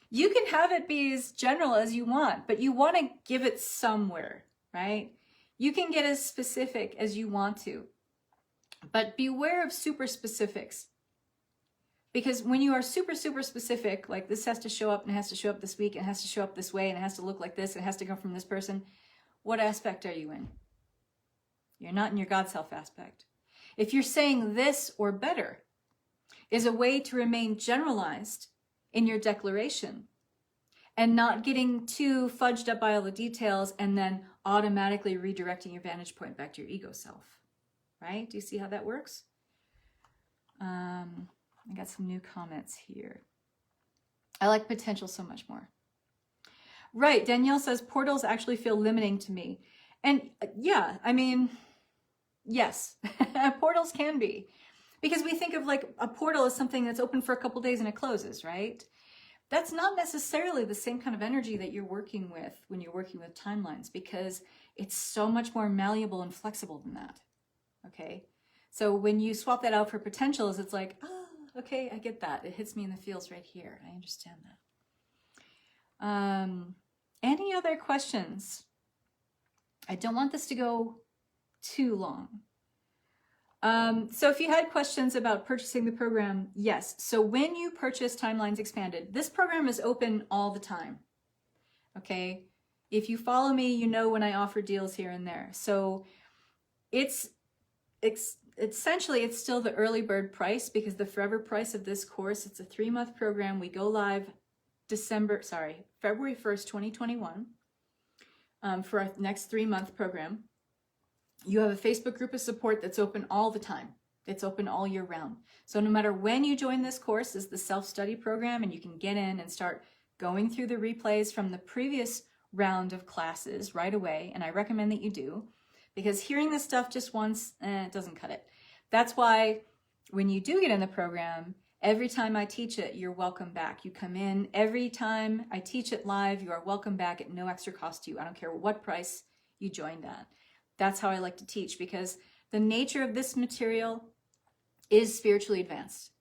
Speaker 1: You can have it be as general as you want, but you want to give it somewhere, right? You can get as specific as you want to, but beware of super specifics. Because when you are super, super specific, like this has to show up and it has to show up this week, and it has to show up this way, and it has to look like this, and it has to come from this person, what aspect are you in? You're not in your God self aspect. If you're saying this or better is a way to remain generalized in your declaration and not getting too fudged up by all the details and then automatically redirecting your vantage point back to your ego self, right? Do you see how that works? I got some new comments here. I like potential so much more. Right, Danielle says, portals actually feel limiting to me. And yeah, I mean, yes, portals can be. Because we think of like a portal as something that's open for a couple days and it closes, right? That's not necessarily the same kind of energy that you're working with when you're working with timelines, because it's so much more malleable and flexible than that, okay? So when you swap that out for potentials, it's like, oh, okay, I get that. It hits me in the feels right here. I understand that. Any other questions? I don't want this to go too long. So if you had questions about purchasing the program, yes. So when you purchase Timelines Expanded, this program is open all the time. Okay. If you follow me, you know when I offer deals here and there. So essentially it's still the early bird price, because the forever price of this course, it's a 3-month program. We go live February 1st, 2021, for our next 3-month program. You have a Facebook group of support that's open all the time. It's open all year round. So no matter when you join this course, it's the self-study program, and you can get in and start going through the replays from the previous round of classes right away. And I recommend that you do, because hearing this stuff just once, it doesn't cut it. That's why when you do get in the program, Every time I teach it, you're welcome back. You come in. Every time I teach it live, you are welcome back at no extra cost to you. I don't care what price you joined at. That's how I like to teach, because the nature of this material is spiritually advanced.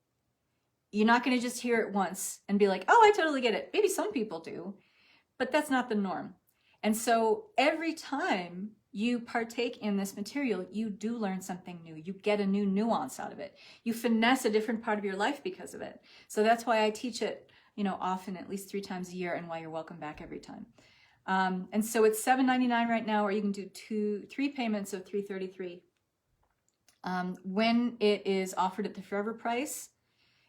Speaker 1: You're not going to just hear it once and be like, oh, I totally get it. Maybe some people do, but that's not the norm. And so every time you partake in this material, you do learn something new. You get a new nuance out of it. You finesse a different part of your life because of it. So that's why I teach it, often, at least 3 times a year, and why you're welcome back every time. And so it's $7.99 right now, or you can do 3 payments of $333. When it is offered at the forever price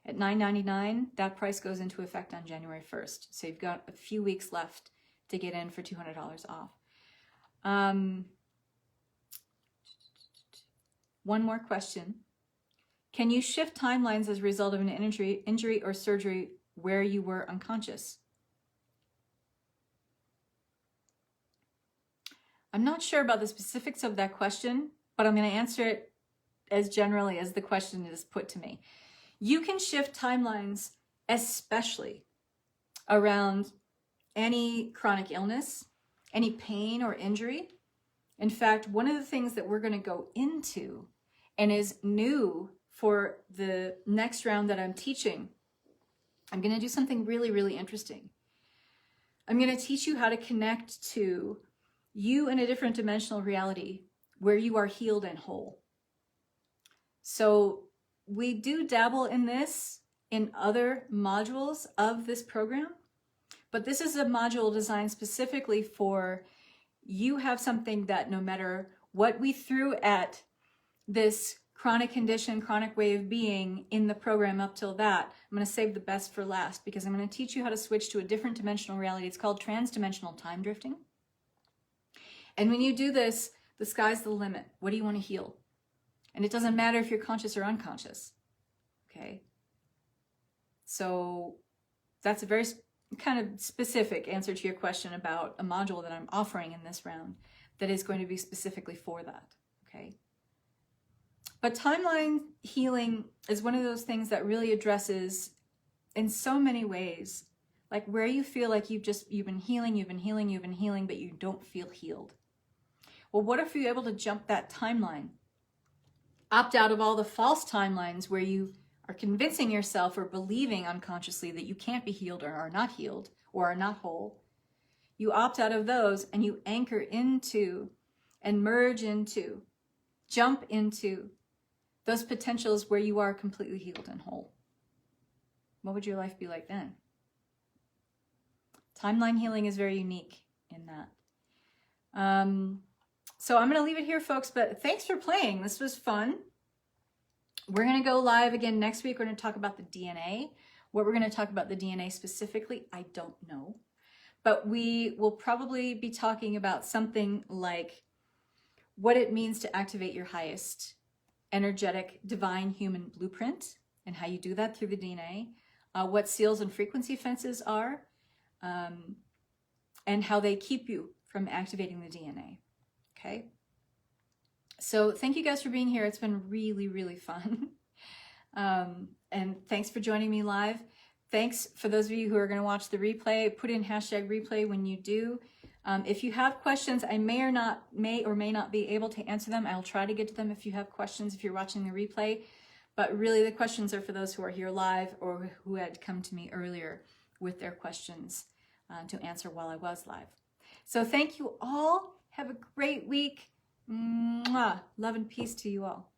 Speaker 1: at $9.99, that price goes into effect on January 1st. So you've got a few weeks left to get in for $200 off. One more question. Can you shift timelines as a result of an injury or surgery where you were unconscious? I'm not sure about the specifics of that question, but I'm going to answer it as generally as the question is put to me. You can shift timelines, especially around any chronic illness, any pain or injury. In fact, one of the things that we're going to go into and is new for the next round that I'm teaching, I'm going to do something really, really interesting. I'm going to teach you how to connect to you in a different dimensional reality where you are healed and whole. So we do dabble in this in other modules of this program, but this is a module designed specifically for you have something that no matter what we threw at this chronic condition, chronic way of being in the program up till that, I'm going to save the best for last, because I'm going to teach you how to switch to a different dimensional reality. It's called transdimensional time drifting. And when you do this, the sky's the limit. What do you want to heal? And it doesn't matter if you're conscious or unconscious. Okay? So that's a very kind of specific answer to your question about a module that I'm offering in this round that is going to be specifically for that. Okay? But timeline healing is one of those things that really addresses in so many ways, like where you feel like you've been healing, but you don't feel healed. Well, what if you're able to jump that timeline? Opt out of all the false timelines where you are convincing yourself or believing unconsciously that you can't be healed or are not healed or are not whole. You opt out of those and you anchor into and merge into, jump into those potentials where you are completely healed and whole. What would your life be like then? Timeline healing is very unique in that. So I'm going to leave it here, folks, but thanks for playing. This was fun. We're going to go live again next week. We're going to talk about the DNA. What we're going to talk about the DNA specifically, I don't know. But we will probably be talking about something like what it means to activate your highest energetic divine human blueprint and how you do that through the DNA, what seals and frequency fences are, and how they keep you from activating the DNA. Okay? So thank you guys for being here. It's been really, really fun. And thanks for joining me live. Thanks for those of you who are going to watch the replay. Put in #replay when you do. If you have questions, I may or may not be able to answer them. I'll try to get to them if you have questions, if you're watching the replay. But really the questions are for those who are here live or who had come to me earlier with their questions to answer while I was live. So thank you all. Have a great week. Mwah. Love and peace to you all.